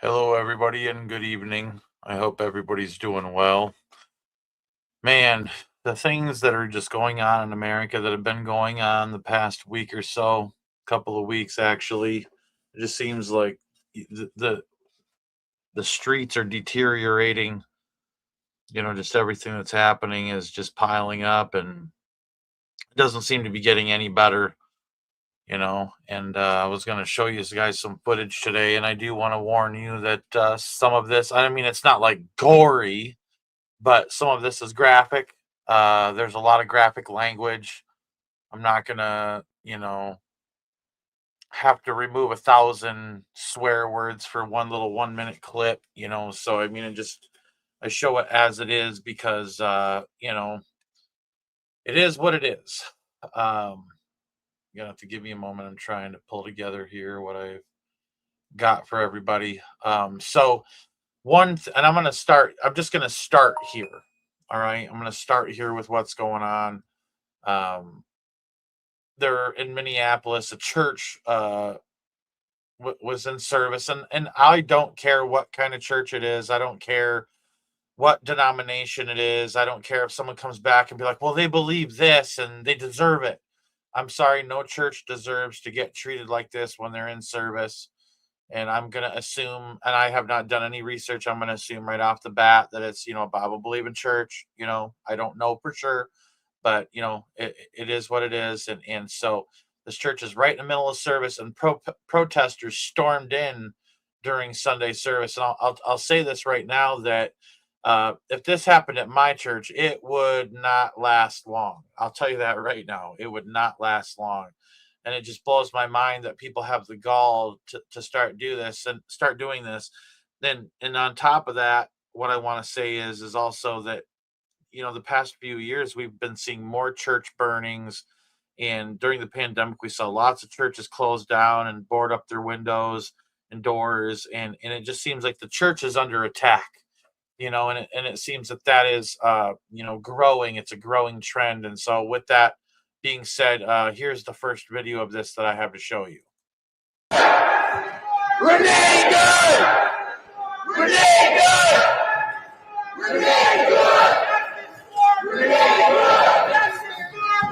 Hello, everybody, and good evening. I hope everybody's doing well. Man, the things that are just going on in America that have been going on the past week or so, couple of weeks actually, it just seems like the streets are deteriorating. Just everything that's happening is just piling up, and it doesn't seem to be getting any better. And I was going to show you guys some footage today, and I do want to warn you that some of this, I mean, it's not like gory, but some of this is graphic. There's a lot of graphic language. I'm not gonna, have to remove 1,000 swear words for one little 1 minute clip. So I mean, I show it as it is because it is what it is. You're gonna have to give me a moment. I'm trying to pull together here what I've got for everybody. So and I'm gonna start. I'm just gonna start here. All right, I'm gonna start here with what's going on. Um, there in Minneapolis, a church was in service, and I don't care what kind of church it is. I don't care what denomination it is. I don't care if someone comes back and be like, "Well, they believe this and they deserve it." I'm sorry, no church deserves to get treated like this when they're in service. And I'm going to assume, and I have not done any research, I'm going to assume right off the bat that it's, a Bible believing church. I don't know for sure, but, it is what it is. And so this church is right in the middle of service, and protesters stormed in during Sunday service. And I'll say this right now that if this happened at my church, it would not last long. I'll tell you that right now. It would not last long. And it just blows my mind that people have the gall to start doing this. Then, and on top of that, what I want to say is also that, the past few years, we've been seeing more church burnings. And during the pandemic, we saw lots of churches close down and board up their windows and doors. And it just seems like the church is under attack, and it seems that is, growing. It's a growing trend. And so with that being said, here's the first video of this that I have to show you. Renee good! Renee good! Renee good! Renee good!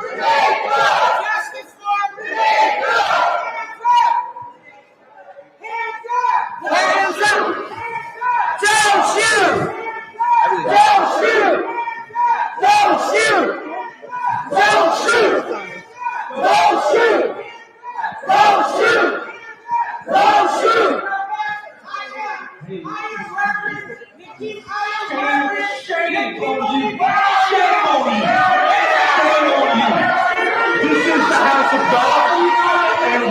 Renee good! Justice for Renee good! Hands up! Don't shoot! Don't shoot! Don't shoot! Don't shoot! Don't shoot! Don't shoot! Don't shoot! Shame on you! Shame on you! Shame on you! This is the house of God, and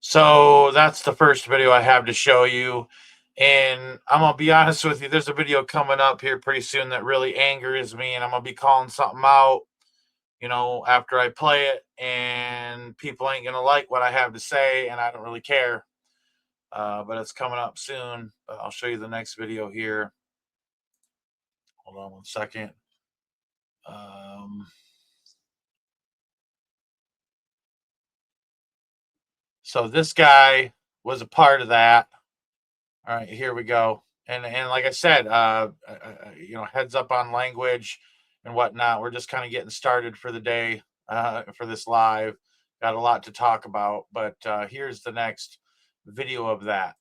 So that's the first video I have to show you. And I'm going to be honest with you, there's a video coming up here pretty soon that really angers me, and I'm going to be calling something out, after I play it, and people ain't going to like what I have to say, and I don't really care. But it's coming up soon. But I'll show you the next video here. Hold on one second. So this guy was a part of that. All right, here we go. And like I said, heads up on language and whatnot. We're just kind of getting started for the day, for this live. Got a lot to talk about, but here's the next video of that.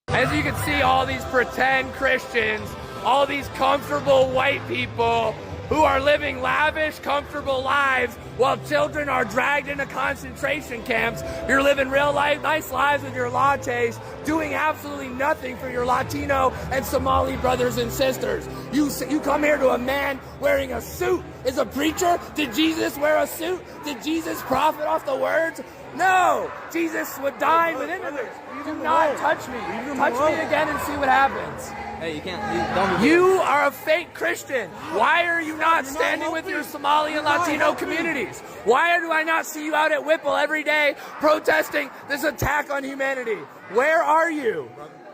As you can see, all these pretend Christians, all these comfortable white people who are living lavish, comfortable lives while children are dragged into concentration camps. You're living real life, nice lives with your lattes, doing absolutely nothing for your Latino and Somali brothers and sisters. You come here to a man wearing a suit. Is a preacher? Did Jesus wear a suit? Did Jesus profit off the words? No! Jesus would dine with immigrants. Do not touch me. Touch me again and see what happens. Hey, you can't. You are a fake Christian. Why are you not standing with your Somali and Latino communities? Why do I not see you out at Whipple every day protesting this attack on humanity? Where are you?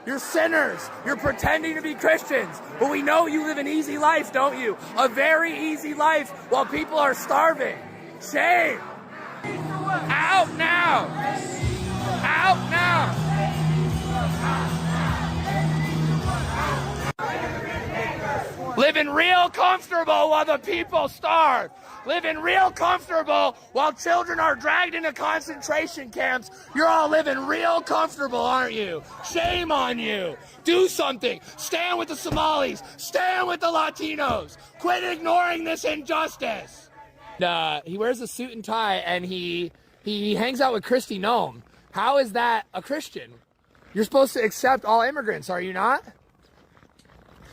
You're sinners. You're pretending to be Christians. But we know you live an easy life, don't you? A very easy life while people are starving. Shame. Out now. Out now. Living real comfortable while the people starve. Living real comfortable while children are dragged into concentration camps. You're all living real comfortable, aren't you? Shame on you. Do something. Stand with the Somalis. Stand with the Latinos. Quit ignoring this injustice. He wears a suit and tie, and he hangs out with Kristi Noem. How is that a Christian? You're supposed to accept all immigrants, are you not?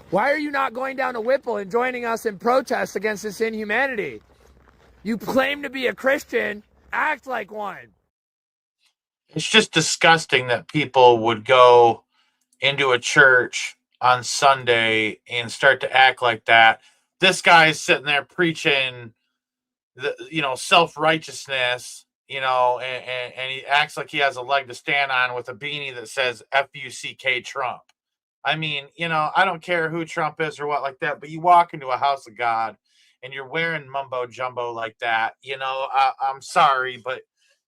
Why are you not going down to Whipple and joining us in protest against this inhumanity? You claim to be a Christian, act like one. It's just disgusting that people would go into a church on Sunday and start to act like that. This guy is sitting there preaching self-righteousness, and he acts like he has a leg to stand on with a beanie that says F-U-C-K Trump. I mean, I don't care who Trump is or what like that, but you walk into a house of God and you're wearing mumbo jumbo like that, I'm sorry, but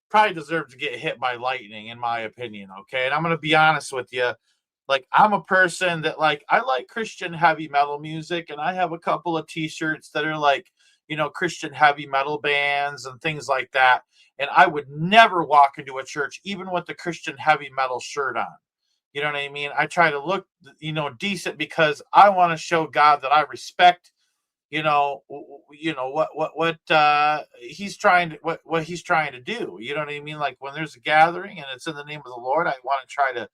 probably deserve to get hit by lightning, in my opinion. Okay. And I'm going to be honest with you. Like, I'm a person that I like Christian heavy metal music, and I have a couple of t-shirts that are like, Christian heavy metal bands and things like that. And I would never walk into a church, even with the Christian heavy metal shirt on. You know what I mean? I try to look, decent, because I want to show God that I respect, what he's trying to do. You know what I mean? Like, when there's a gathering and it's in the name of the Lord, I want to try to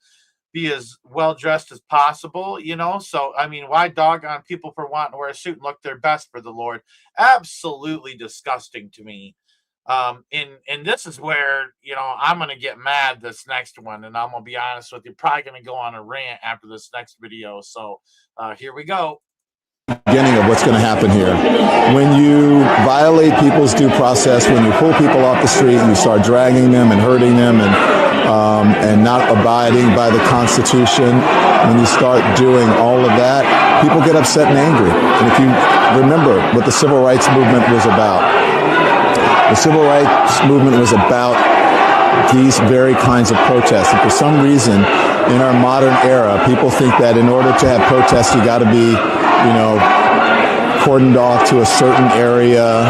be as well dressed as possible, So, I mean, why dog on people for wanting to wear a suit and look their best for the Lord? Absolutely disgusting to me. And this is where, I'm going to get mad this next one, and I'm going to be honest with you, probably going to go on a rant after this next video. So here we go. Beginning of what's going to happen here. When you violate people's due process, when you pull people off the street and you start dragging them and hurting them and not abiding by the Constitution, when you start doing all of that, people get upset and angry. And if you remember what the Civil Rights Movement was about, the Civil Rights Movement was about these very kinds of protests. And for some reason, in our modern era, people think that in order to have protests, you got to be, cordoned off to a certain area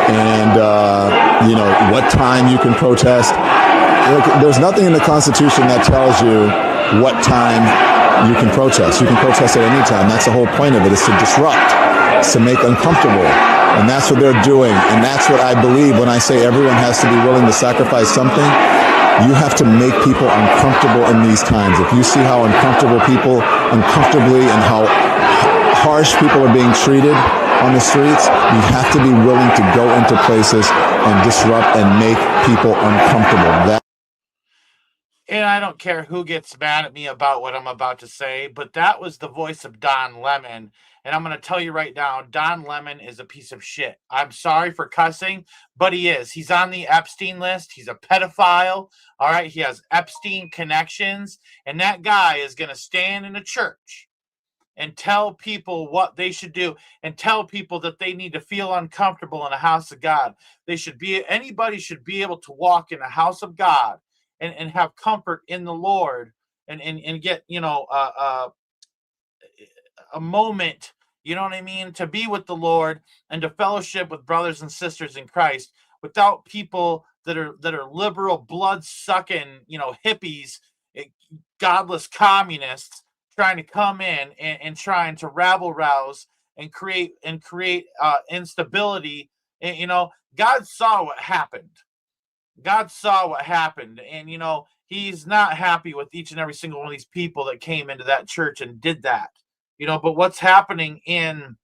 and, what time you can protest. Look, there's nothing in the Constitution that tells you what time you can protest. You can protest at any time. That's the whole point of it, is to disrupt, to make uncomfortable. And that's what they're doing. And that's what I believe when I say everyone has to be willing to sacrifice something. You have to make people uncomfortable in these times. If you see how uncomfortably and how harsh people are being treated on the streets, you have to be willing to go into places and disrupt and make people uncomfortable. And I don't care who gets mad at me about what I'm about to say, but that was the voice of Don Lemon. And I'm going to tell you right now, Don Lemon is a piece of shit. I'm sorry for cussing, but he is. He's on the Epstein list. He's a pedophile. All right. He has Epstein connections. And that guy is going to stand in a church and tell people what they should do, and tell people that they need to feel uncomfortable in a house of God. Anybody should be able to walk in a house of God and have comfort in the Lord and get, a moment, you know what I mean, to be with the Lord and to fellowship with brothers and sisters in Christ, without people that are liberal, blood-sucking, hippies, godless communists trying to come in and trying to rabble-rouse and create instability. And, God saw what happened. God saw what happened. And, he's not happy with each and every single one of these people that came into that church and did that. But what's happening in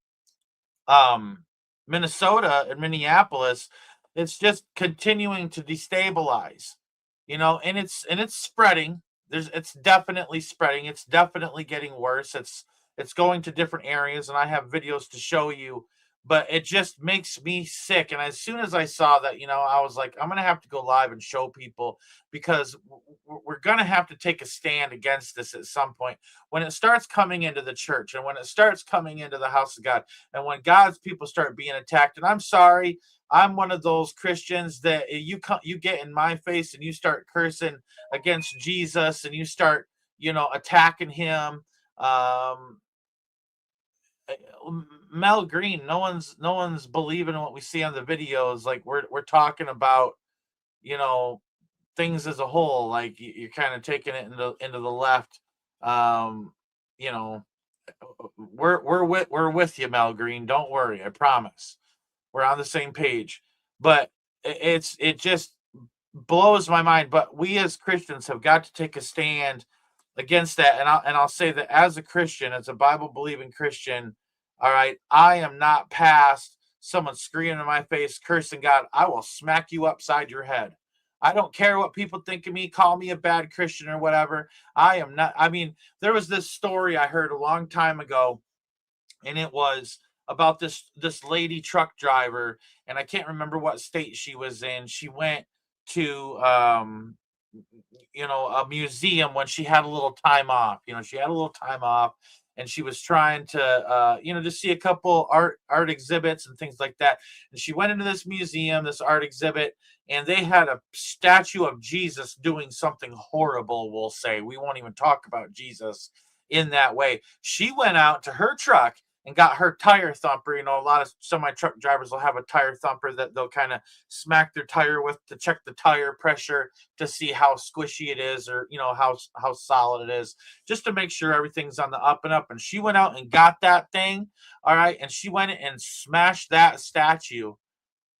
Minnesota and Minneapolis, it's just continuing to destabilize, and it's spreading. It's definitely spreading. It's definitely getting worse. It's going to different areas, and I have videos to show you. but it just makes me sick. And as soon as I saw that, I was like, I'm going to have to go live and show people, because we're going to have to take a stand against this at some point when it starts coming into the church, and when it starts coming into the house of God, and when God's people start being attacked. And I'm sorry, I'm one of those Christians that you get in my face and you start cursing against Jesus, and you start, attacking him. Mel Green, no one's believing what we see on the videos. Like, we're talking about, things as a whole. Like, you're kind of taking it into the left. You know, we're with you, Mel Green. Don't worry, I promise. We're on the same page. But it just blows my mind. But we as Christians have got to take a stand against that. And I'll say that as a Christian, as a Bible believing Christian, all right, I am not past someone screaming in my face, cursing God. I will smack you upside your head. I don't care what people think of me, call me a bad Christian or whatever. I am not. I mean, there was this story I heard a long time ago, and it was about this lady truck driver, and I can't remember what state she was in. She went to a museum when she had a little time off. She had a little time off, and she was trying to just see a couple art exhibits and things like that. And she went into this museum, this art exhibit, and they had a statue of Jesus doing something horrible. We'll say, we won't even talk about Jesus in that way. She went out to her truck and got her tire thumper. A lot of semi truck drivers will have a tire thumper that they'll kind of smack their tire with to check the tire pressure to see how squishy it is, or how solid it is, just to make sure everything's on the up and up. And she went out and got that thing, all right, and she went and smashed that statue.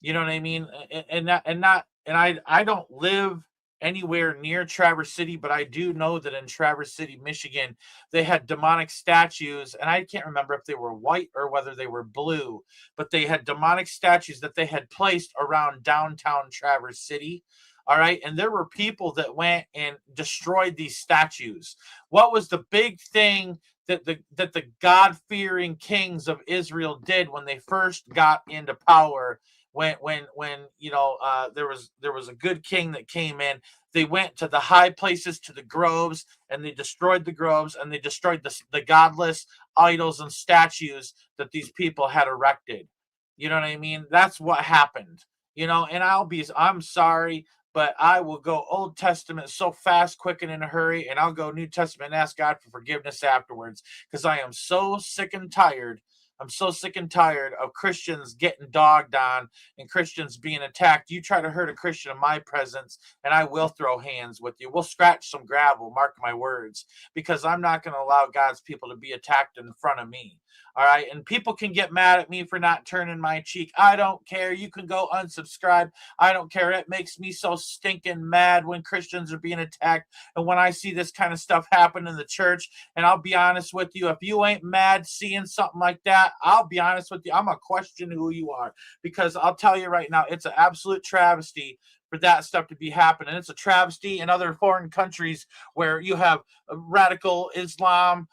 You know what I mean? And I don't live anywhere near Traverse City, but I do know that in Traverse City, Michigan, they had demonic statues, and I can't remember if they were white or whether they were blue, but they had demonic statues that they had placed around downtown Traverse City. All right. And there were people that went and destroyed these statues. What was the big thing that the God-fearing kings of Israel did when they first got into power? When there was a good king that came in, they went to the high places, to the groves, and they destroyed the groves, and they destroyed the godless idols and statues that these people had erected. You know what I mean? That's what happened. And I'm sorry, but I will go Old Testament so fast, quick, and in a hurry, and I'll go New Testament and ask God for forgiveness afterwards, because I am so sick and tired. I'm so sick and tired of Christians getting dogged on and Christians being attacked. You try to hurt a Christian in my presence, and I will throw hands with you. We'll scratch some gravel, mark my words, because I'm not going to allow God's people to be attacked in front of me. All right. And people can get mad at me for not turning my cheek. I don't care. You can go unsubscribe. I don't care. It makes me so stinking mad when Christians are being attacked, and when I see this kind of stuff happen in the church. And I'll be honest with you, if you ain't mad seeing something like that, I'll be honest with you, I'm going to question who you are, because I'll tell you right now, it's an absolute travesty for that stuff to be happening. It's a travesty in other foreign countries where you have radical Islam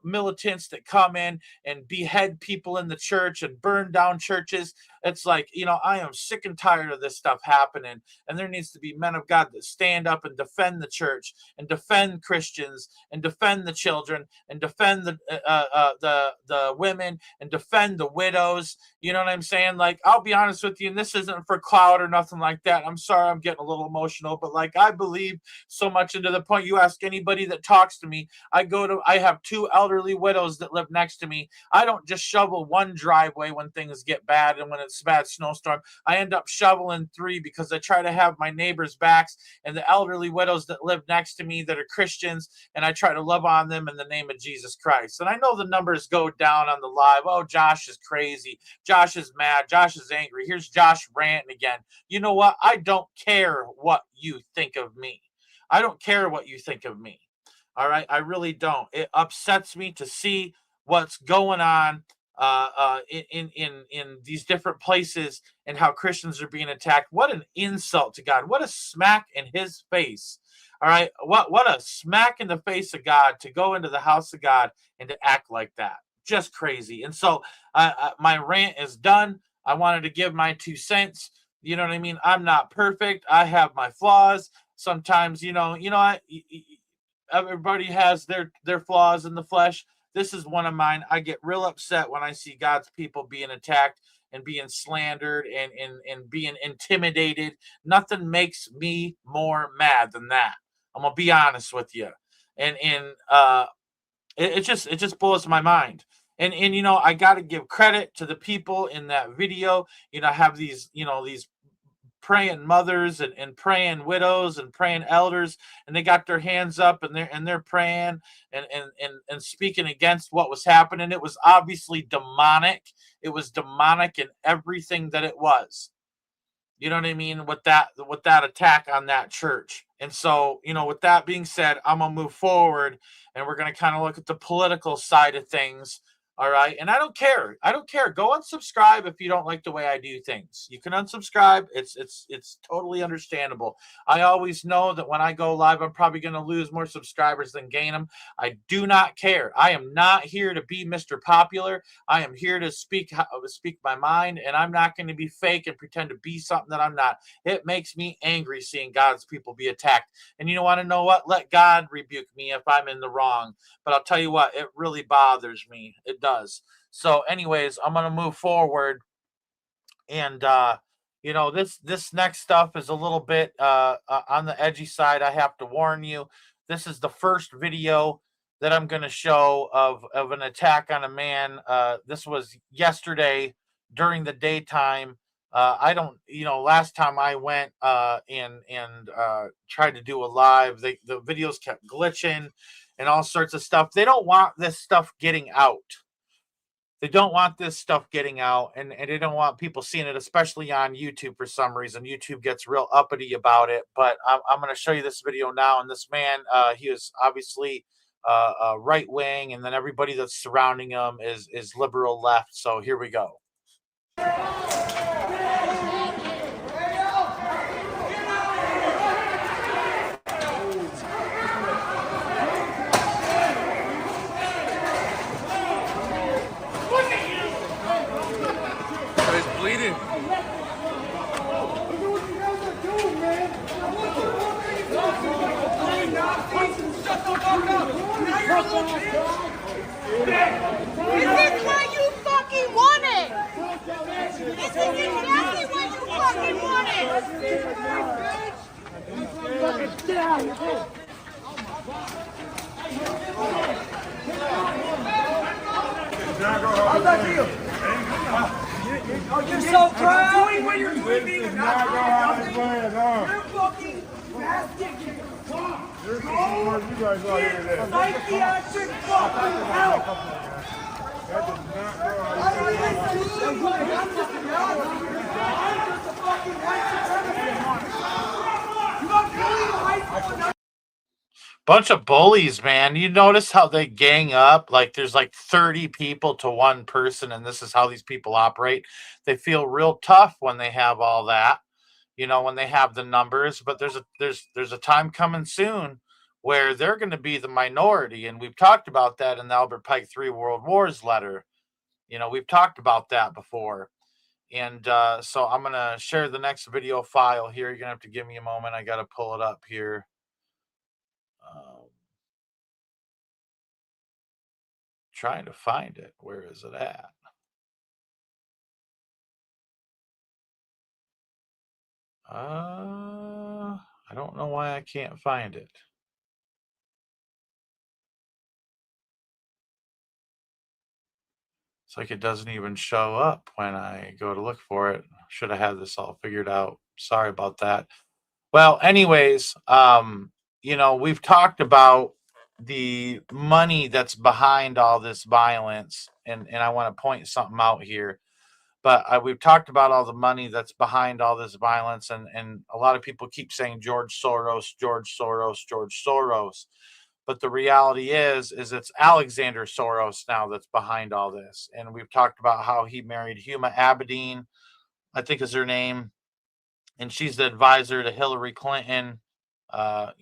militants that come in and behead people in the church and burn down churches. It's like, I am sick and tired of this stuff happening, and there needs to be men of God that stand up and defend the church and defend Christians and defend the children and defend the women and defend the widows. You know what I'm saying? Like, I'll be honest with you, and this isn't for clout or nothing like that. I'm sorry, I'm getting a little emotional, but like, I believe so much, into the point, you ask anybody that talks to me, I have 2 elderly widows that live next to me. I don't just shovel one driveway when things get bad and when it's a bad snowstorm. I end up shoveling 3, because I try to have my neighbors' backs and the elderly widows that live next to me that are Christians, and I try to love on them in the name of Jesus Christ. And I know the numbers go down on the live. Oh, Josh is crazy. Josh is mad. Josh is angry. Here's Josh ranting again. You know what? I don't care what you think of me. I don't care what you think of me. All right. I really don't. It upsets me to see what's going on in these different places, and how Christians are being attacked. What an insult to God. What a smack in his face. All right. What a smack in the face of God to go into the house of God and to act like that. just crazy. And so my rant is done. I wanted to give my 2 cents. You know what I mean? I'm not perfect. I have my flaws. Sometimes, everybody has their flaws in the flesh. This is one of mine. I get real upset when I see God's people being attacked and being slandered and being intimidated. Nothing makes me more mad than that. I'm gonna be honest with you. And it just blows my mind. And I got to give credit to the people in that video. Have these these praying mothers and praying widows and praying elders, and they got their hands up and they're praying and speaking against what was happening. It was obviously demonic. It was demonic in everything that it was. You know what I mean? With that attack on that church. And so, with that being said, I'm gonna move forward and we're gonna kind of look at the political side of things. All right. And I don't care. Go unsubscribe if you don't like the way I do things. You can unsubscribe. It's totally understandable. I always know that when I go live, I'm probably going to lose more subscribers than gain them. I do not care. I am not here to be Mr. Popular. I am here to speak my mind, and I'm not going to be fake and pretend to be something that I'm not. It makes me angry seeing God's people be attacked. And you want to know what? Let God rebuke me if I'm in the wrong. But I'll tell you what, it really bothers me. It does. So anyways, I'm going to move forward. And, this next stuff is a little bit on the edgy side. I have to warn you. This is the first video that I'm going to show of an attack on a man. This was yesterday during the daytime. Last time I went and tried to do a live, the videos kept glitching and all sorts of stuff. They don't want this stuff getting out. They don't want this stuff getting out, and they don't want people seeing it, especially on YouTube for some reason. YouTube gets real uppity about it, but I'm going to show you this video now. And this man, he is obviously right wing, and then everybody that's surrounding him is liberal left. So here we go. Bleeding. This is what you fucking wanted! This is exactly what you fucking wanted! Get out of here! How's that feel? You're so proud! Doing what you're doing, being not doing nothing! You're fucking bastard! You're psychiatric fucking help! That does not go on. I'm just a fucking white supremacist. You got bullied in high school. Bunch of bullies, man. You notice how they gang up? Like there's like 30 people to one person, and this is how these people operate. They feel real tough when they have all that, when they have the numbers. But there's a time coming soon where they're going to be the minority, and we've talked about that in the Albert Pike 3 World Wars letter. We've talked about that before. And so I'm going to share the next video file here. You're going to have to give me a moment. I got to pull it up here. Trying to find it. Where is it at? I don't know why I can't find it. It's like it doesn't even show up when I go to look for it. Should have had this all figured out. Sorry about that. Well, anyways, we've talked about the money that's behind all this violence, and I want to point something out here. But we've talked about all the money that's behind all this violence, and a lot of people keep saying George Soros, George Soros, George Soros. But the reality is it's Alexander Soros now that's behind all this. And we've talked about how he married Huma Abedin, I think is her name, and she's the advisor to Hillary Clinton. And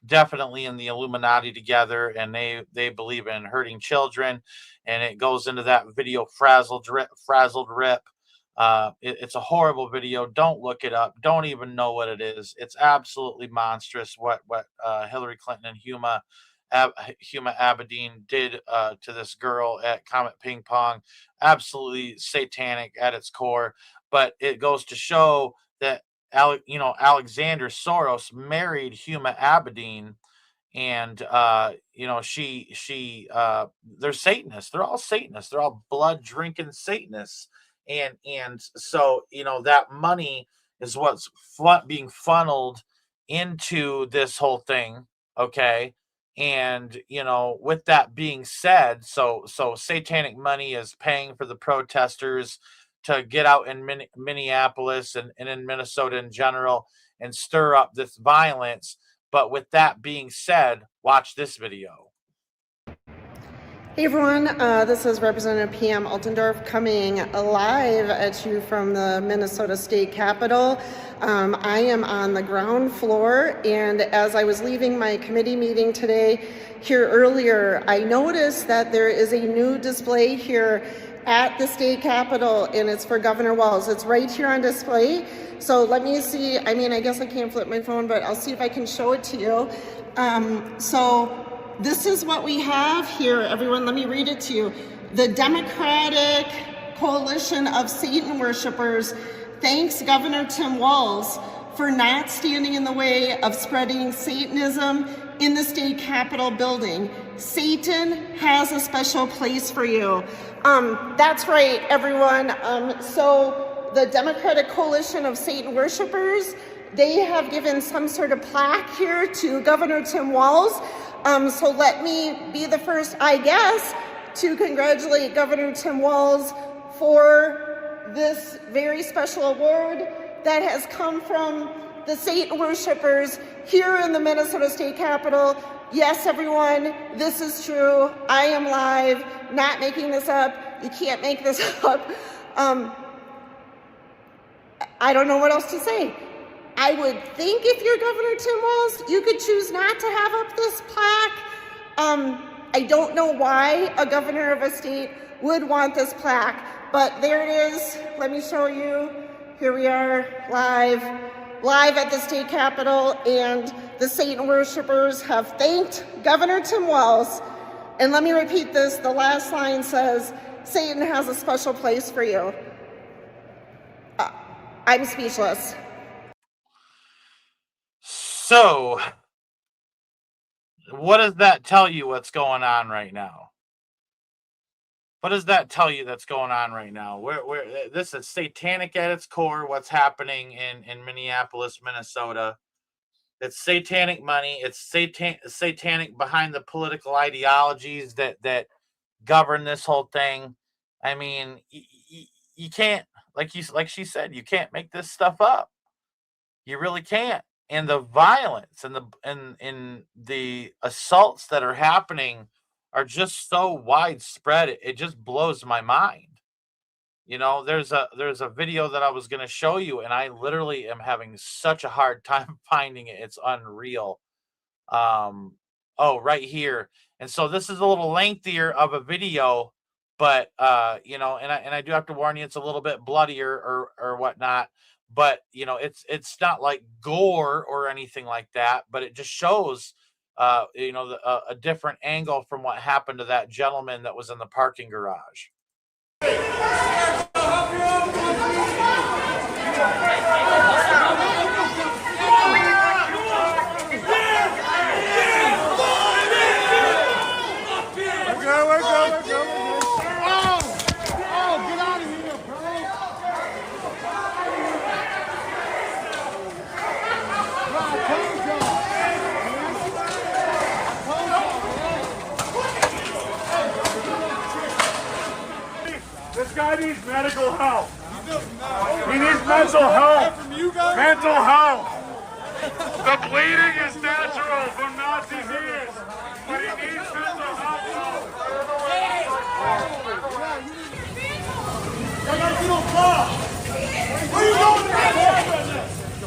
definitely in the Illuminati together, and they believe in hurting children, and it goes into that video frazzled rip. It's a horrible video. Don't look it up. Don't even know what it is. It's absolutely monstrous what Hillary Clinton and Huma Abedin did to this girl at Comet Ping Pong. Absolutely satanic at its core. But it goes to show that Alexander Soros married Huma Abedin, and they're Satanists. They're all Satanists. They're all blood drinking Satanists. And so that money is what's being funneled into this whole thing. Okay. And with that being said, so satanic money is paying for the protesters to get out in Minneapolis and in Minnesota in general and stir up this violence. But with that being said, watch this video. Hey everyone, this is Representative Pam Altendorf coming live at you from the Minnesota State Capitol. I am on the ground floor, and as I was leaving my committee meeting today here earlier, I noticed that there is a new display here at the State Capitol, and it's for Governor Walz. It's right here on display. So let me see. I mean, I guess I can't flip my phone, but I'll see if I can show it to you. This is what we have here, everyone. Let me read it to you. The Democratic Coalition of Satan Worshippers thanks Governor Tim Walz for not standing in the way of spreading Satanism in the State Capitol building. Satan has a special place for you. That's right, everyone. So the Democratic Coalition of Satan Worshippers, they have given some sort of plaque here to Governor Tim Walz. So let me be the first, I guess, to congratulate Governor Tim Walz for this very special award that has come from the Satan worshippers here in the Minnesota State Capitol. Yes, everyone, this is true. I am live, not making this up. You can't make this up. I don't know what else to say. I would think if you're Governor Tim Walz, you could choose not to have up this plaque. I don't know why a governor of a state would want this plaque, but there it is. Let me show you. Here we are live at the State Capitol, and the Satan worshippers have thanked Governor Tim Walz. And let me repeat this. The last line says, Satan has a special place for you. I'm speechless. So, what does that tell you what's going on right now? What does that tell you that's going on right now? Where this is satanic at its core, what's happening in Minneapolis, Minnesota. It's satanic money. It's satanic behind the political ideologies that govern this whole thing. I mean, you can't, like she said, you can't make this stuff up. You really can't. And the violence and the assaults that are happening are just so widespread. It just blows my mind. There's a video that I was going to show you, and I literally am having such a hard time finding it. It's unreal. Right here. And so this is a little lengthier of a video, but and I do have to warn you, it's a little bit bloodier or whatnot. But it's not like gore or anything like that, but it just shows a different angle from what happened to that gentleman that was in the parking garage. This guy needs medical help. He needs mental help. Mental help. The bleeding is natural from Nazi's ears, but he needs mental help. I gotta get on block. Where are you going?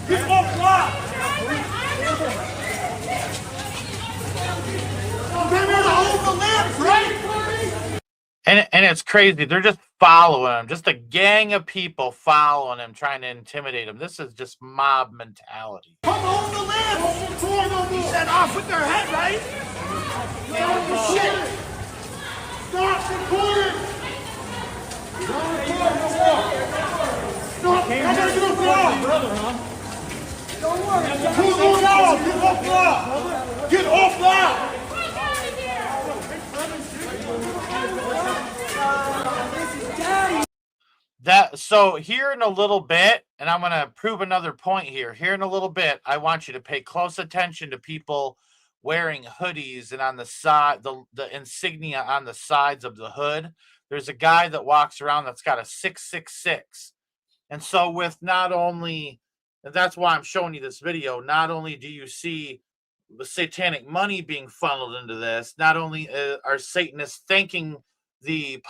He's on block. it's crazy. They're just following him, just a gang of people following him, trying to intimidate him. This is just mob mentality. Come on the land. He said off with their head, right? Shit. Stop recording. Stop recording. I'm gonna get off the wall, brother, huh? Don't worry. Get off that. Get off that. So here in a little bit, and I'm going to prove another point here. Here in a little bit, I want you to pay close attention to people wearing hoodies and on the side, the insignia on the sides of the hood. There's a guy that walks around that's got a 666. And so with not only, and that's why I'm showing you this video, not only do you see the satanic money being funneled into this, not only are Satanists thanking the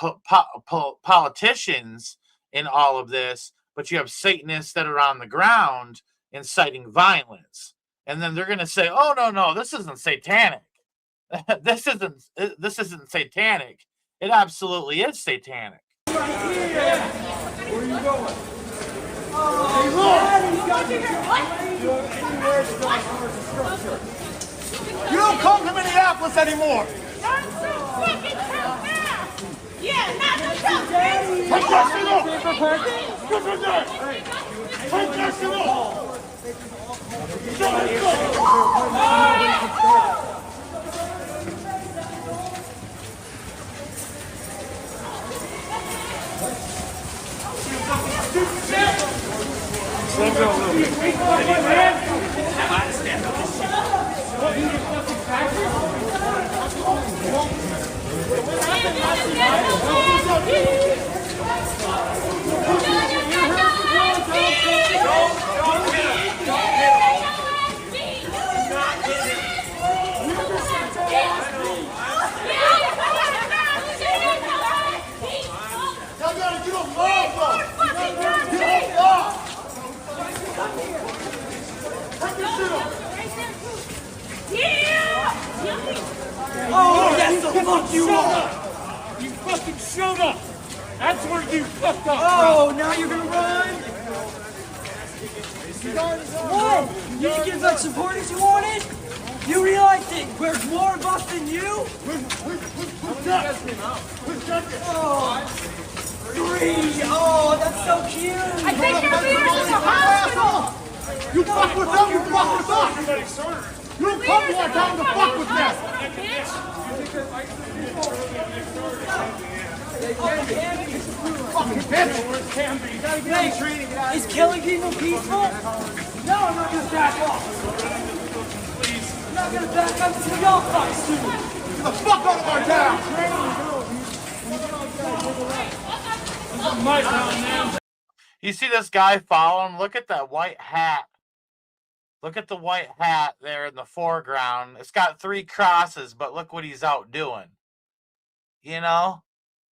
politicians in all of this, but you have Satanists that are on the ground inciting violence. And then they're going to say, oh, no, this isn't satanic. this isn't satanic. It absolutely is satanic. Where are you going? Hey, look! You don't come to Minneapolis anymore! I'm so fucking tough. Yeah, not the tough, bitch. Take that shit off! Give me that! Take that shit off! Oh, yes, the fuck you are! You fucking showed up! That's where you fucked up! Oh, now you're gonna run? What? You didn't get as much support as you wanted? You realize that there's more of us than you? Who's that? Oh, 3! Oh, that's so cute! I think you're being in the hospital. You fuck with them, you fuck with us! You don't come to our town to fuck with them! Fucking bitch! Wait, is killing people peaceful? No, I'm not gonna back off. Please. I'm not gonna back up until y'all fucks do. Get the fuck out of our town! You see this guy following? Look at that white hat. Look at the white hat there in the foreground. It's got 3 crosses, but look what he's out doing. You know?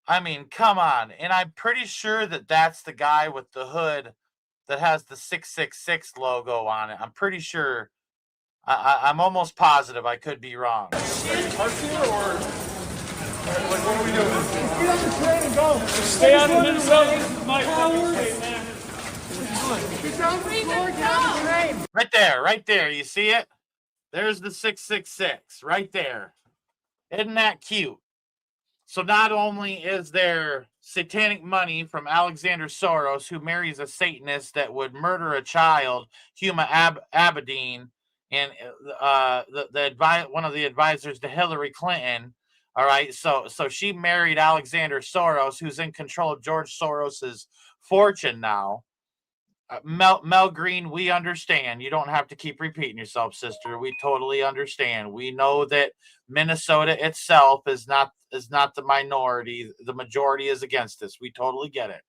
I mean, come on. And I'm pretty sure that that's the guy with the hood that has the 666 logo on it. I'm pretty sure. I'm almost positive. I could be wrong. What are we doing? Get on the train and go. Stay out of Minnesota. This is my fucking state, man. Get down the floor, get on the train. Right there. You see it? There's the 666 right there. Isn't that cute? So not only is there satanic money from Alexander Soros, who marries a Satanist that would murder a child, Huma Abedin, and one of the advisors to Hillary Clinton. All right, so she married Alexander Soros, who's in control of George Soros's fortune now. Mel Green, we understand. You don't have to keep repeating yourself, sister. We totally understand. We know that Minnesota itself is not the minority. The majority is against this. We totally get it.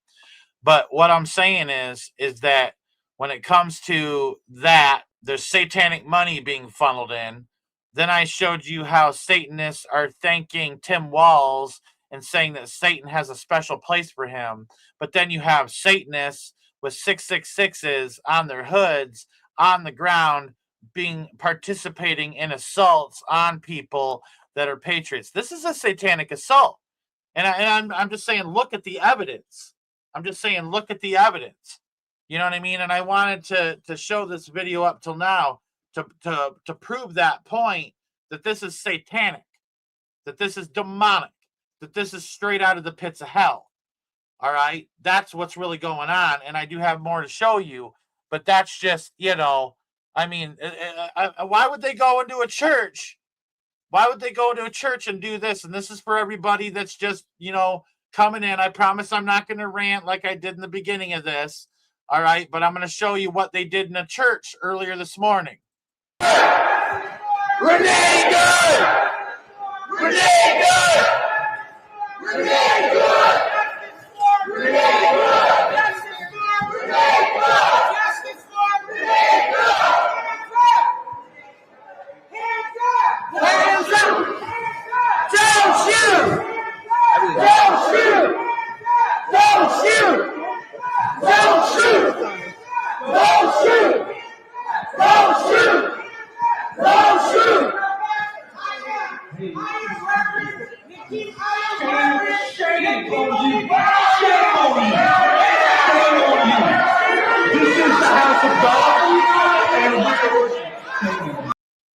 But what I'm saying is that when it comes to that, there's satanic money being funneled in. Then I showed you how Satanists are thanking Tim Walz and saying that Satan has a special place for him. But then you have Satanists with 666s on their hoods on the ground participating in assaults on people that are patriots. This is a satanic assault. I'm just saying, look at the evidence. I'm just saying, look at the evidence. You know what I mean? And I wanted to show this video up till now to prove that point, that this is satanic, that this is demonic, that this is straight out of the pits of hell. All right, that's what's really going on, and I do have more to show you, but that's just, you know, I mean, why would they go into a church? Why would they go into a church and do this? And this is for everybody that's just, you know, coming in. I promise I'm not going to rant like I did in the beginning of this. All right, but I'm going to show you what they did in a church earlier this morning. Renee good! Renee good! Renee good! Renee good! Renee good! Justice for Renee good! Hands up! Don't shoot! Don't shoot! Don't shoot! Don't shoot! Don't shoot! Don't shoot! Don't shoot! Shame on you! Shame on you! Shame on you! This is the house of God, and we are.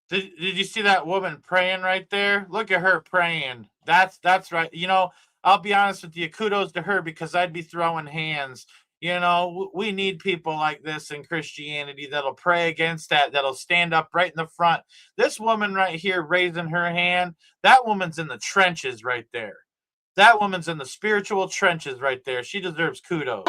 Did you see that woman praying right there? Look at her praying. That's right. You know, I'll be honest with you. Kudos to her, because I'd be throwing hands. You know, we need people like this in Christianity that'll pray against that, that'll stand up right in the front. This woman right here raising her hand, that woman's in the trenches right there. That woman's in the spiritual trenches right there. She deserves kudos.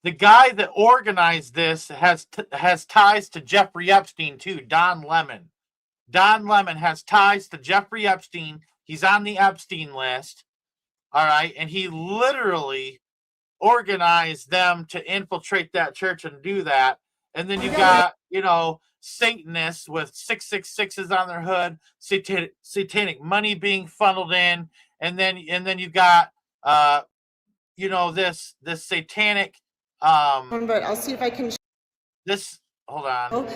The guy that organized this has ties to Jeffrey Epstein too, Don Lemon. Don Lemon has ties to Jeffrey Epstein. He's on the Epstein list. All right. And he literally organized them to infiltrate that church and do that. And then you got, you know, Satanists with 666s on their hood, satanic money being funneled in. And then you got, you know, this satanic, but I'll see if I can. Hold on.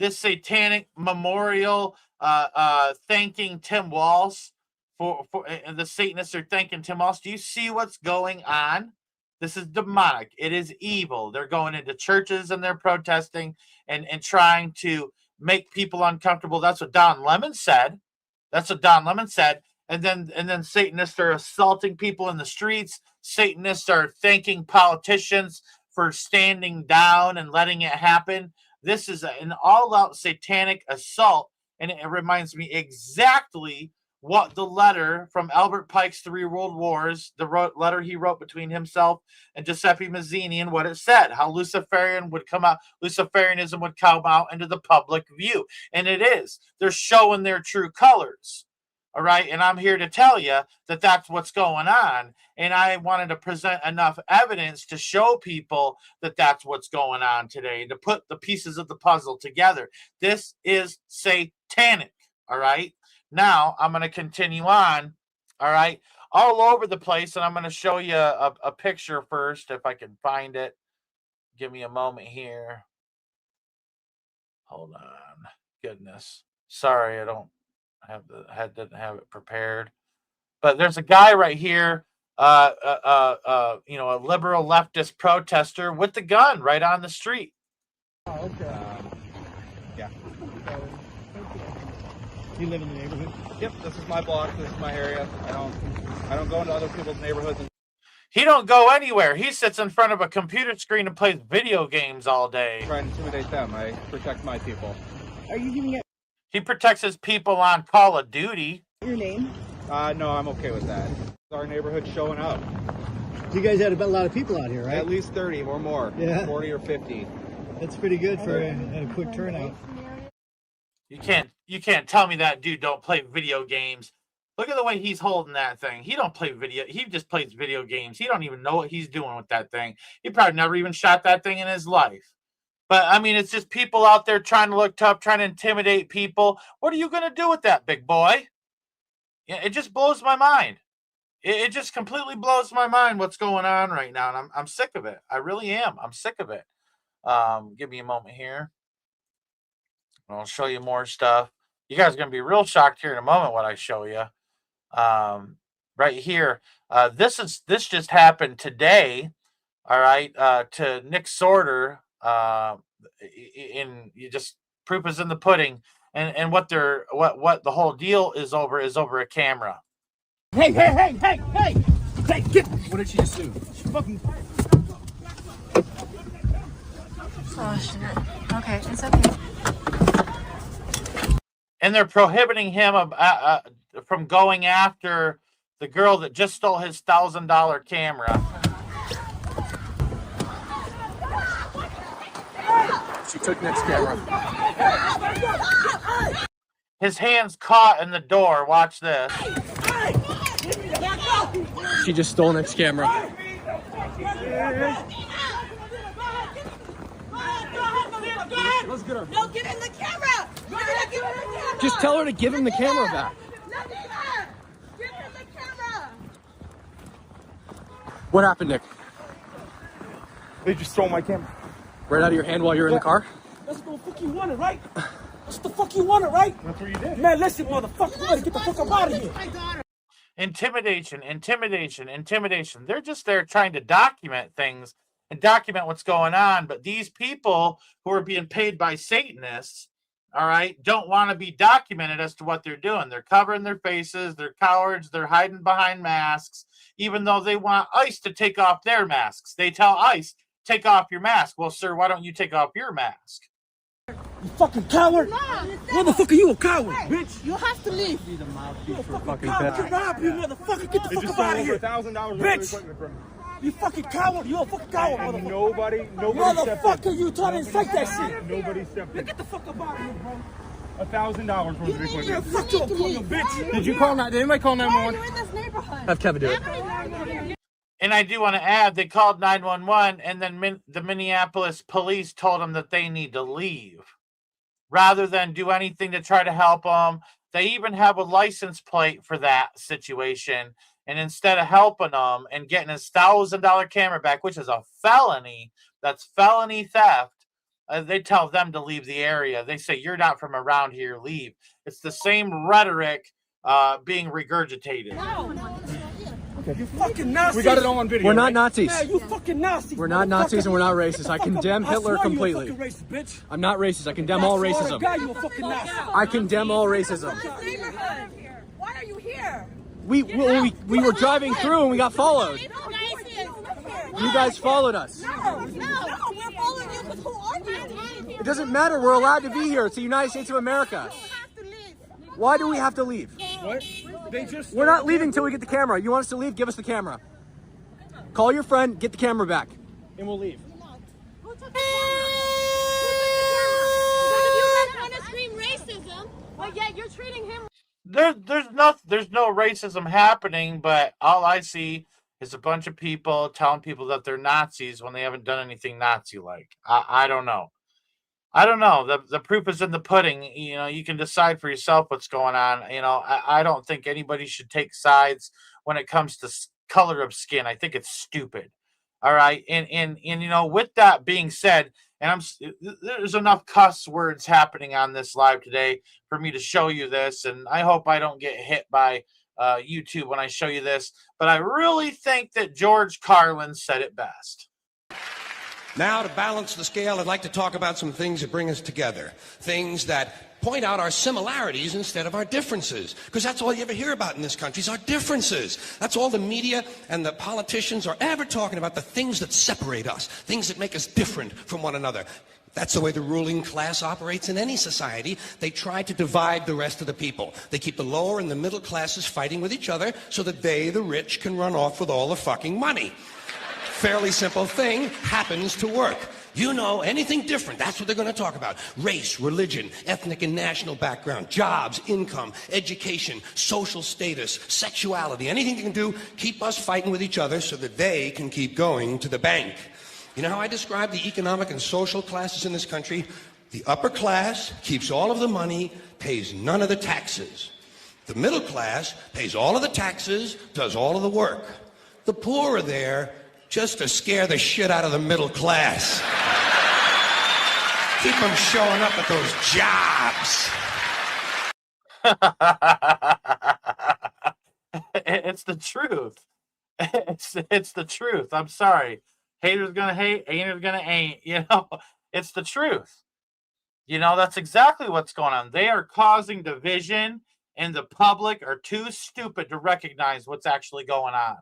This satanic memorial thanking Tim Walz for the Satanists are thanking Tim Walz. Do you see what's going on? This is demonic. It is evil. They're going into churches and they're protesting and trying to make people uncomfortable. That's what Don Lemon said. That's what Don Lemon said. And then Satanists are assaulting people in the streets. Satanists are thanking politicians for standing down and letting it happen. This is an all-out satanic assault, and it reminds me exactly what the letter from Albert Pike's 3 World Wars, the letter he wrote between himself and Giuseppe Mazzini, and what it said, how Luciferianism would come out into the public view. And it is. They're showing their true colors. All right. And I'm here to tell you that that's what's going on. And I wanted to present enough evidence to show people that that's what's going on today, to put the pieces of the puzzle together. This is satanic. All right. Now I'm going to continue on. All right. All over the place. And I'm going to show you a picture first, if I can find it. Give me a moment here. Hold on. Goodness. Sorry, I didn't have it prepared. But there's a guy right here, you know, a liberal leftist protester with the gun right on the street. Oh, okay. Yeah. You live in the neighborhood? Yep, this is my block, this is my area. I don't go into other people's neighborhoods. He don't go anywhere. He sits in front of a computer screen and plays video games all day. I try and intimidate them. I protect my people. Are you giving it He protects his people on Call of Duty. your name? No, I'm okay with that. Our neighborhood's showing up. You guys had a lot of people out here, right? At least 30 or more. Yeah. 40 or 50. That's pretty good for a quick turnout. You can't tell me that dude don't play video games. Look at the way he's holding that thing. He don't play video. He just plays video games. He don't even know what he's doing with that thing. He probably never even shot that thing in his life. But, I mean, it's just people out there trying to look tough, trying to intimidate people. What are you going to do with that, big boy? Yeah, it just blows my mind. it just completely blows my mind what's going on right now, and I'm sick of it. I really am. I'm sick of it. Give me a moment here. I'll show you more stuff. You guys are gonna be real shocked here in a moment what I show you. Right here. This just happened today. All right, to Nick Sorter. Proof is in the pudding, and what the whole deal is over a camera. Hey! Get! What did she just do? She fucking. Oh shit. Okay, it's okay. And they're prohibiting him from going after the girl that just stole his $1,000 camera. She took Nick's camera. His hand's caught in the door. Watch this. She just stole Nick's camera. Let's get her. No, give him the camera. You're gonna give him the camera. Just tell her to give him the camera back. Give him the camera. What happened, Nick? They just stole my camera. Right out of your hand while you're in the car? That's what the fuck you wanted, right? That's the fuck you wanted, right? That's what you did. Man, listen, motherfucker, you better get the fuck up out of here. Intimidation. They're just there trying to document things and document what's going on. But these people who are being paid by Satanists, all right, don't want to be documented as to what they're doing. They're covering their faces. They're cowards. They're hiding behind masks, even though they want ICE to take off their masks. They tell ICE, take off your mask. Well, sir, why don't you take off your mask? You fucking coward! Motherfucker, you a coward, bitch! You have to leave. You a fucking coward! You robbed you, motherfucker! Get the fuck up out of here! $1,000 Bitch! You fucking coward! You a fucking coward, motherfucker! Nobody Motherfucker, you trying to incite that shit! Nobody stepped in. Get the fuck up out of here, bro! $1,000 worth of equipment. Fuck you, fucking bitch! Did you call? Did anybody call 911? You're in this neighborhood. Have Kevin do it. And I do want to add, they called 911, and then the Minneapolis police told them that they need to leave. Rather than do anything to try to help them, they even have a license plate for that situation. And instead of helping them and getting his $1,000 camera back, which is a felony, that's felony theft, they tell them to leave the area. They say, you're not from around here, leave. It's the same rhetoric being regurgitated. You fucking Nazi! We got it all on video. We're not Nazis. Yeah, you fucking Nazi! We're not Nazis and we're not racist. I condemn Hitler completely. You a fucking racist, bitch. I'm not racist. I condemn all racism. You a fucking Nazi. I condemn all racism. Why are you here? We were driving through and we got followed. You guys followed us. No, we're following you because who are you? It doesn't matter. We're allowed to be here. It's the United States of America. Why do we have to leave? What? They just. We're not leaving until we get the camera. You want us to leave? Give us the camera. Call your friend, get the camera back, and we'll leave. Who took the camera? You want to scream racism, but yet you're treating him. There's no racism happening, but all I see is a bunch of people telling people that they're Nazis when they haven't done anything Nazi-like. I don't know. The proof is in the pudding. You know, you can decide for yourself what's going on. You know, I don't think anybody should take sides when it comes to color of skin. I think it's stupid. All right. And you know, with that being said, and there's enough cuss words happening on this live today for me to show you this. And I hope I don't get hit by YouTube when I show you this. But I really think that George Carlin said it best. Now, to balance the scale, I'd like to talk about some things that bring us together. Things that point out our similarities instead of our differences. Because that's all you ever hear about in this country is our differences. That's all the media and the politicians are ever talking about, the things that separate us, things that make us different from one another. That's the way the ruling class operates in any society. They try to divide the rest of the people. They keep the lower and the middle classes fighting with each other so that they, the rich, can run off with all the fucking money. Fairly simple thing, happens to work. You know, anything different, that's what they're going to talk about. Race, religion, ethnic and national background, jobs, income, education, social status, sexuality, anything they can do, keep us fighting with each other so that they can keep going to the bank. You know how I describe the economic and social classes in this country? The upper class keeps all of the money, pays none of the taxes. The middle class pays all of the taxes, does all of the work. The poor are there just to scare the shit out of the middle class. Keep them showing up at those jobs. It's the truth. It's the truth. I'm sorry. Haters gonna hate, haters gonna ain't. It's the truth. That's exactly what's going on. They are causing division, and the public are too stupid to recognize what's actually going on.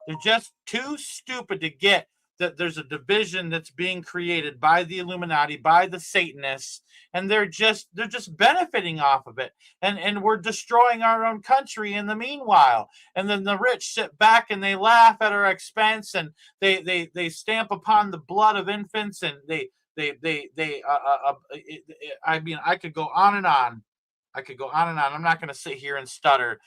They're just too stupid to get that there's a division that's being created by the Illuminati, by the Satanists, and they're just benefiting off of it. And we're destroying our own country in the meanwhile. And then the rich sit back and they laugh at our expense, and they stamp upon the blood of infants, and I mean, I could go on and on. I'm not going to sit here and stutter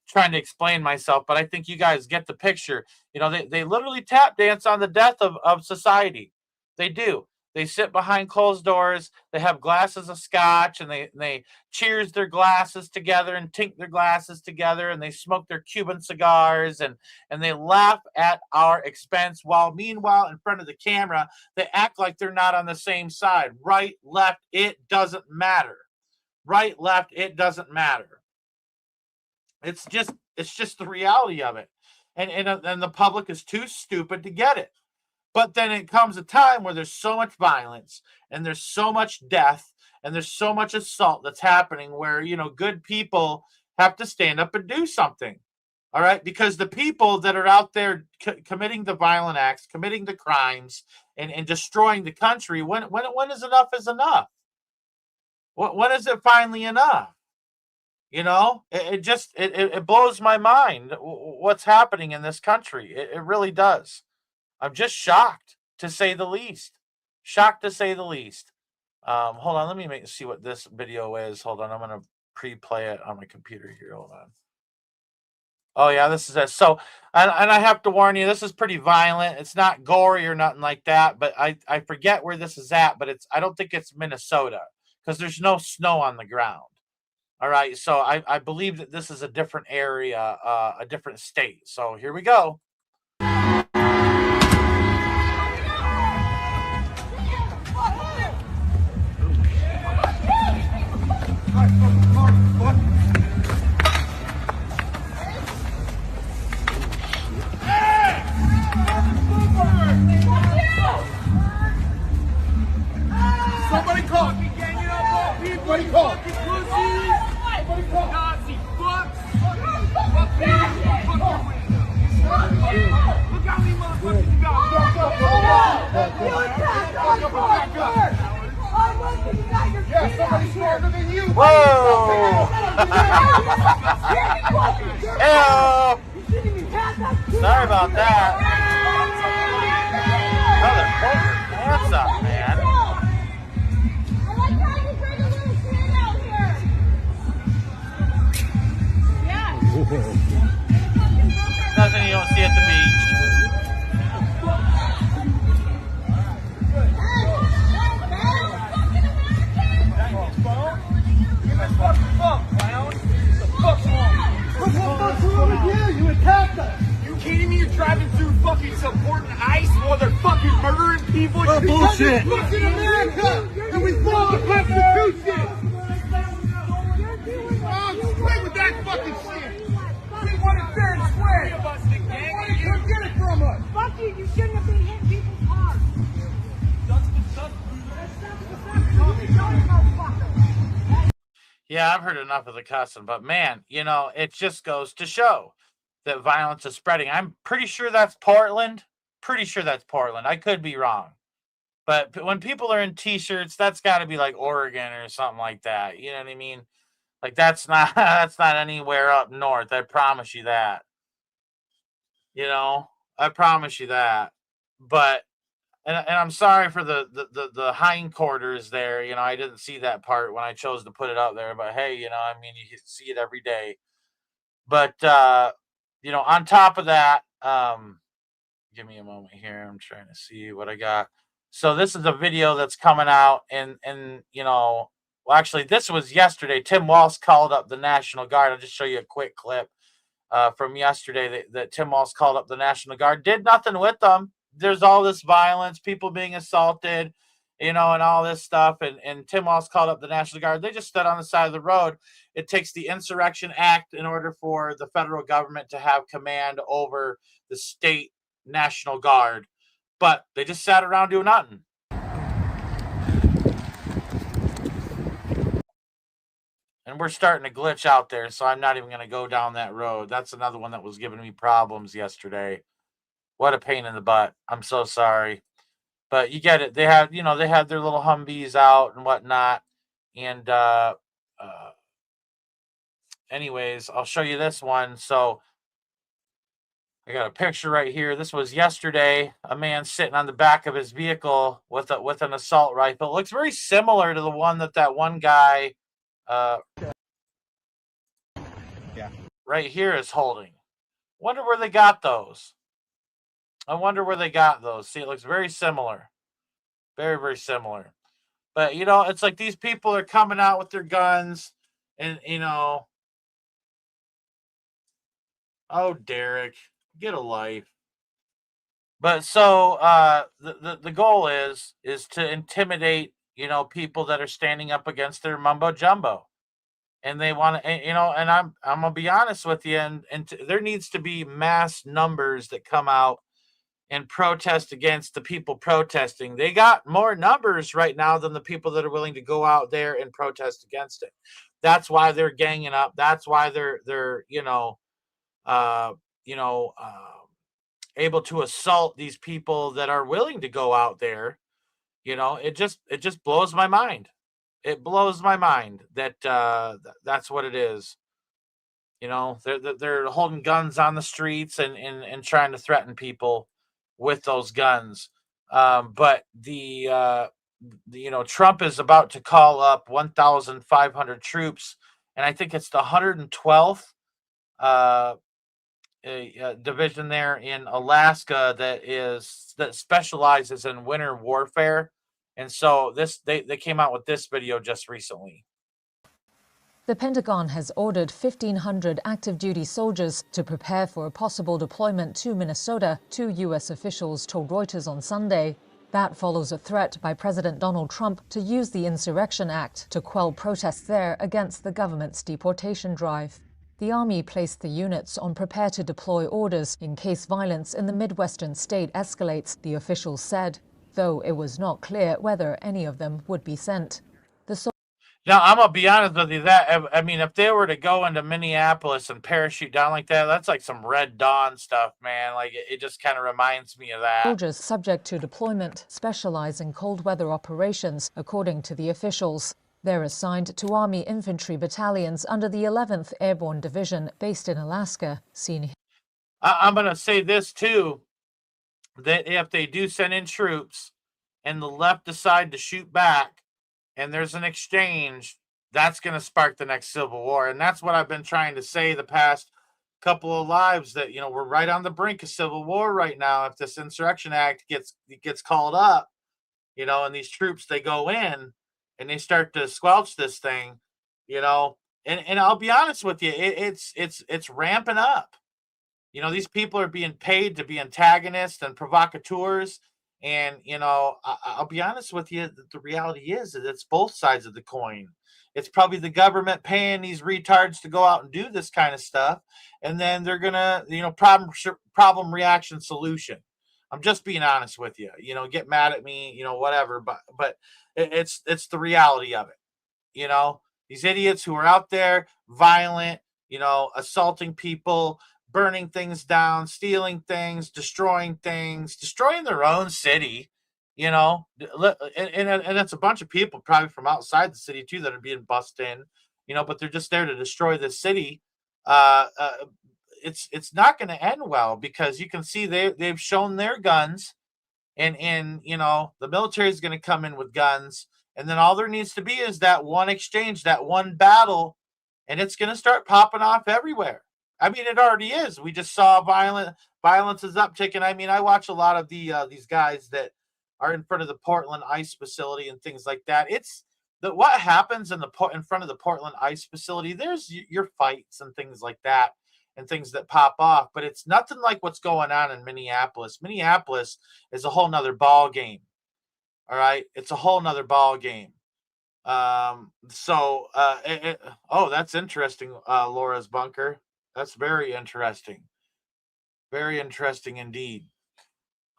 trying to explain myself, but I think you guys get the picture. They literally tap dance on the death of society. They do. They sit behind closed doors. They have glasses of scotch, and they cheers their glasses together and tink their glasses together, and they smoke their Cuban cigars, and they laugh at our expense, while meanwhile in front of the camera they act like they're not on the same side. Right, left, it doesn't matter. Right, left, it doesn't matter. It's just the reality of it. And the public is too stupid to get it. But then it comes a time where there's so much violence, and there's so much death, and there's so much assault that's happening, where, good people have to stand up and do something. All right? Because the people that are out there committing the violent acts, committing the crimes, and destroying the country, when is enough is enough? When is it finally enough? It blows my mind what's happening in this country. It really does. I'm just shocked, to say the least. Shocked, to say the least. Hold on, let me see what this video is. Hold on, I'm going to pre-play it on my computer here. Hold on. Oh, yeah, this is it. So, and I have to warn you, this is pretty violent. It's not gory or nothing like that, but I forget where this is at, but I don't think it's Minnesota, because there's no snow on the ground. All right, so I believe that this is a different area, a different state. So here we go. Somebody call me, ganging up on people. Somebody call. Somebody call. Nazi fucks. Fuck you. Fuck your window. Look how many motherfuckers you got. You attacked our partner. Our motherfuckers, you got your feet somebody smarter than you. Whoa! Sorry about that. Brother, pull your pants up, man. Nothing you don't see at the beach. You attacked us. You kidding me? You're driving through fucking supporting ICE while they're fucking murdering people. Oh, bullshit. Look in America, and we follow the Constitution. Straight with that fucking shit. We want it fair and square. Come get it from us. Fuck you, you shouldn't have been hitting people's cars. Yeah, I've heard enough of the cussing, but man, it just goes to show that violence is spreading. I'm pretty sure that's Portland. I could be wrong. But when people are in t-shirts, that's got to be like Oregon or something like that. You know what I mean? Like that's not anywhere up north. I promise you that. I promise you that. But and I'm sorry for the hindquarters there. I didn't see that part when I chose to put it out there. But hey, I mean, you see it every day. But on top of that, give me a moment here. I'm trying to see what I got. So this is a video that's coming out, and Well, actually, this was yesterday. Tim Walz called up the National Guard. I'll just show you a quick clip from yesterday that Tim Walz called up the National Guard. Did nothing with them. There's all this violence, people being assaulted, and all this stuff. And Tim Walz called up the National Guard. They just stood on the side of the road. It takes the Insurrection Act in order for the federal government to have command over the state National Guard. But they just sat around doing nothing. And we're starting to glitch out there, so I'm not even going to go down that road. That's another one that was giving me problems yesterday. What a pain in the butt. I'm so sorry. But you get it. They had their little Humvees out and whatnot. And anyways, I'll show you this one. So I got a picture right here. This was yesterday. A man sitting on the back of his vehicle with an assault rifle. It looks very similar to the one that one guy right here is holding. Wonder where they got those. See, it looks very similar. Very, very similar. But, it's like these people are coming out with their guns and, oh, Derek, get a life. But so the goal is to intimidate, people that are standing up against their mumbo jumbo. And they want to, and I'm going to be honest with you, and there needs to be mass numbers that come out and protest against the people protesting. They got more numbers right now than the people that are willing to go out there and protest against it. That's why they're ganging up. That's why they're able to assault these people that are willing to go out there. It just blows my mind. It blows my mind that that's what it is. They're holding guns on the streets and trying to threaten people with those guns. But Trump is about to call up 1,500 troops, and I think it's the 112th division there in Alaska that specializes in winter warfare. And so they came out with this video just recently. The Pentagon has ordered 1,500 active duty soldiers to prepare for a possible deployment to Minnesota, 2 U.S. officials told Reuters on Sunday. That follows a threat by President Donald Trump to use the Insurrection Act to quell protests there against the government's deportation drive. The Army placed the units on prepare to deploy orders in case violence in the Midwestern state escalates, the officials said, though it was not clear whether any of them would be sent. Now, I'm going to be honest with you, if they were to go into Minneapolis and parachute down like that, that's like some Red Dawn stuff, man. Like, it just kind of reminds me of that. Soldiers subject to deployment specialize in cold weather operations, according to the officials. They're assigned to Army infantry battalions under the 11th Airborne Division, based in Alaska. I'm going to say this, too, that if they do send in troops and the left decide to shoot back and there's an exchange, that's going to spark the next civil war. And that's what I've been trying to say the past couple of lives, that, we're right on the brink of civil war right now. If this Insurrection Act gets called up, and these troops, they go in and they start to squelch this thing, and I'll be honest with you, it's ramping up. These people are being paid to be antagonists and provocateurs. And, I'll be honest with you, the reality is that it's both sides of the coin. It's probably the government paying these retards to go out and do this kind of stuff. And then they're going to, problem reaction solution. I'm just being honest with you, get mad at me, whatever. But it's the reality of it. These idiots who are out there violent, assaulting people, burning things down, stealing things, destroying their own city, and it's a bunch of people probably from outside the city too that are being bussed in, but they're just there to destroy the city. It's not going to end well, because you can see they've shown their guns, and the military is going to come in with guns, and then all there needs to be is that one exchange, that one battle, and it's going to start popping off everywhere. It already is. We just saw violence is upticking. I watch a lot of these guys that are in front of the Portland ICE facility and things like that. what happens in front of the Portland ICE facility, there's your fights and things like that and things that pop off, but it's nothing like what's going on in Minneapolis. Minneapolis is a whole nother ball game. All right. It's a whole nother ball game. Oh, that's interesting. Laura's bunker. That's very interesting. Very interesting indeed.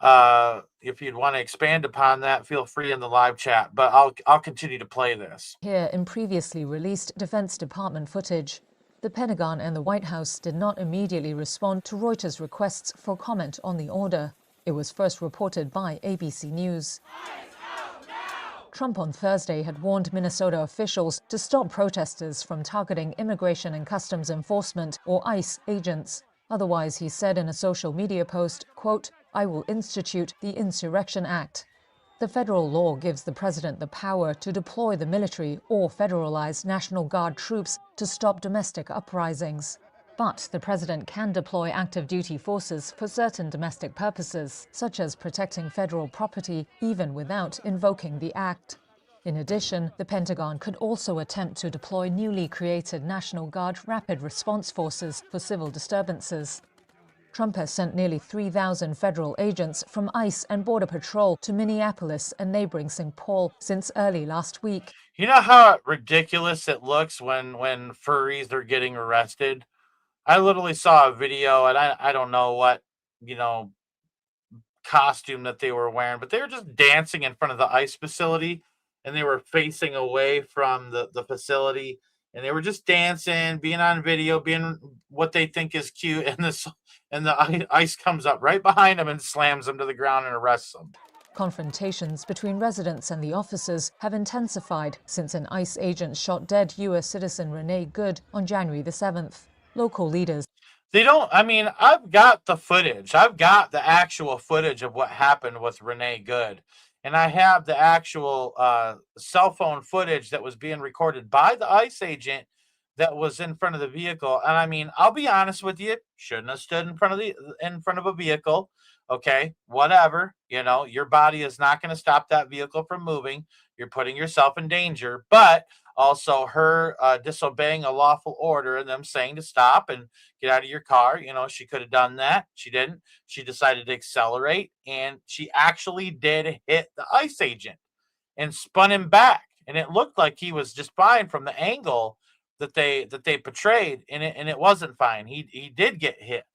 If you'd want to expand upon that, feel free in the live chat, but I'll continue to play this. Here in previously released Defense Department footage, the Pentagon and the White House did not immediately respond to Reuters' requests for comment on the order. It was first reported by ABC News. Trump on Thursday had warned Minnesota officials to stop protesters from targeting Immigration and Customs Enforcement, or ICE, agents. Otherwise, he said in a social media post, quote, "I will institute the Insurrection Act." The federal law gives the president the power to deploy the military or federalize National Guard troops to stop domestic uprisings. But the president can deploy active duty forces for certain domestic purposes, such as protecting federal property, even without invoking the act. In addition, the Pentagon could also attempt to deploy newly created National Guard Rapid Response Forces for civil disturbances. Trump has sent nearly 3,000 federal agents from ICE and Border Patrol to Minneapolis and neighboring St. Paul since early last week. You know how ridiculous it looks when furries are getting arrested? I literally saw a video, and I don't know what, costume that they were wearing, but they were just dancing in front of the ICE facility, and they were facing away from the facility, and they were just dancing, being on video, being what they think is cute, and the ICE comes up right behind them and slams them to the ground and arrests them. Confrontations between residents and the officers have intensified since an ICE agent shot dead U.S. citizen Renee Good on January the 7th. Local leaders. I've got the footage. I've got the actual footage of what happened with Renee Good. And I have the actual cell phone footage that was being recorded by the ICE agent that was in front of the vehicle. And I'll be honest with you, shouldn't have stood in front of a vehicle. Okay, whatever. Your body is not going to stop that vehicle from moving. You're putting yourself in danger. But also her disobeying a lawful order and them saying to stop and get out of your car. She could have done that. She didn't. She decided to accelerate, and she actually did hit the ICE agent and spun him back. And it looked like he was just fine from the angle that they portrayed, and it wasn't fine. He did get hit.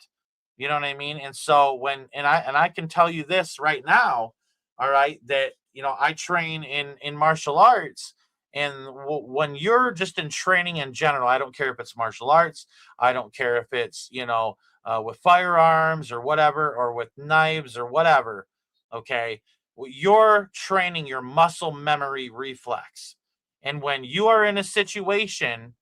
You know what I mean? And so I can tell you this right now, all right, that I train in martial arts. And when you're just in training in general, I don't care if it's martial arts, I don't care if it's, with firearms or whatever, or with knives or whatever, okay, you're training your muscle memory reflex. And when you are in a situation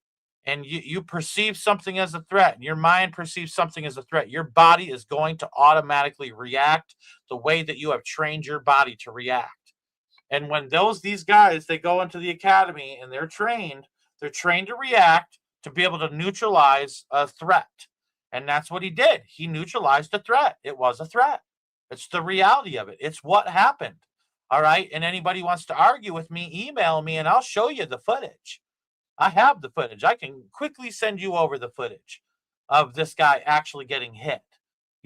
and you perceive something as a threat, and your mind perceives something as a threat, your body is going to automatically react the way that you have trained your body to react. And when these guys, they go into the academy and they're trained to react, to be able to neutralize a threat. And that's what he did. He neutralized the threat. It was a threat. It's the reality of it. It's what happened. All right. And anybody wants to argue with me, email me and I'll show you the footage. I have the footage. I can quickly send you over the footage of this guy actually getting hit.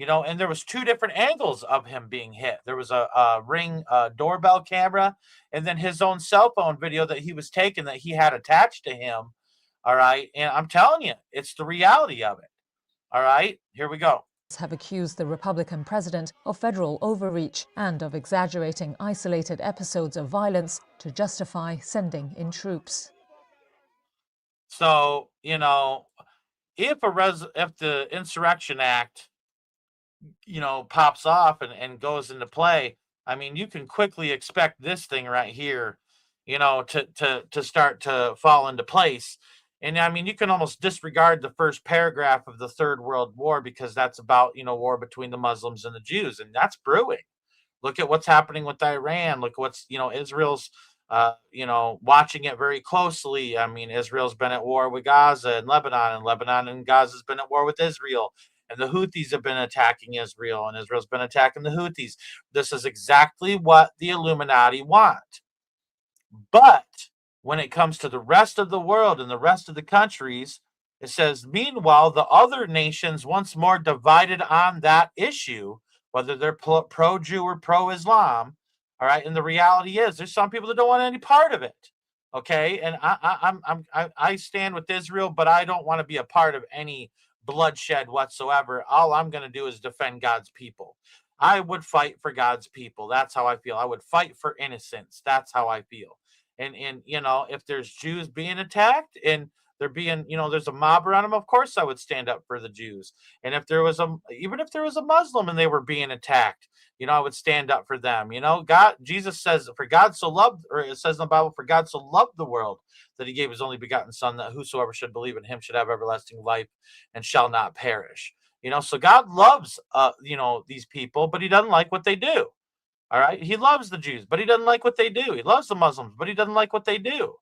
And there was two different angles of him being hit. There was a Ring doorbell camera, and then his own cell phone video that he was taking that he had attached to him. All right. And I'm telling you, it's the reality of it. All right. Here we go. Have accused the Republican president of federal overreach and of exaggerating isolated episodes of violence to justify sending in troops. So, if the Insurrection Act pops off and goes into play, you can quickly expect this thing right here, to start to fall into place. And you can almost disregard the first paragraph of the Third World War, because that's about, war between the Muslims and the Jews. And that's brewing. Look at what's happening with Iran. Look what's, Israel's, watching it very closely. Israel's been at war with Gaza and Lebanon and Gaza's been at war with Israel. And the Houthis have been attacking Israel, and Israel's been attacking the Houthis. This is exactly what the Illuminati want. But when it comes to the rest of the world and the rest of the countries, it says, meanwhile, the other nations once more divided on that issue, whether they're pro-Jew or pro-Islam. All right. And the reality is there's some people that don't want any part of it. Okay. And I stand with Israel, but I don't want to be a part of any bloodshed whatsoever. All I'm going to do is defend God's people. I would fight for God's people. That's how I feel. I would fight for innocence. That's how I feel. And if there's Jews being attacked and they're being, there's a mob around them, of course I would stand up for the Jews. And even if there was a Muslim and they were being attacked, I would stand up for them. Jesus says, for God so loved, or it says in the Bible, for God so loved the world that he gave his only begotten son, that whosoever should believe in him should have everlasting life and shall not perish. So God loves, these people, but he doesn't like what they do. All right. He loves the Jews, but he doesn't like what they do. He loves the Muslims, but he doesn't like what they do.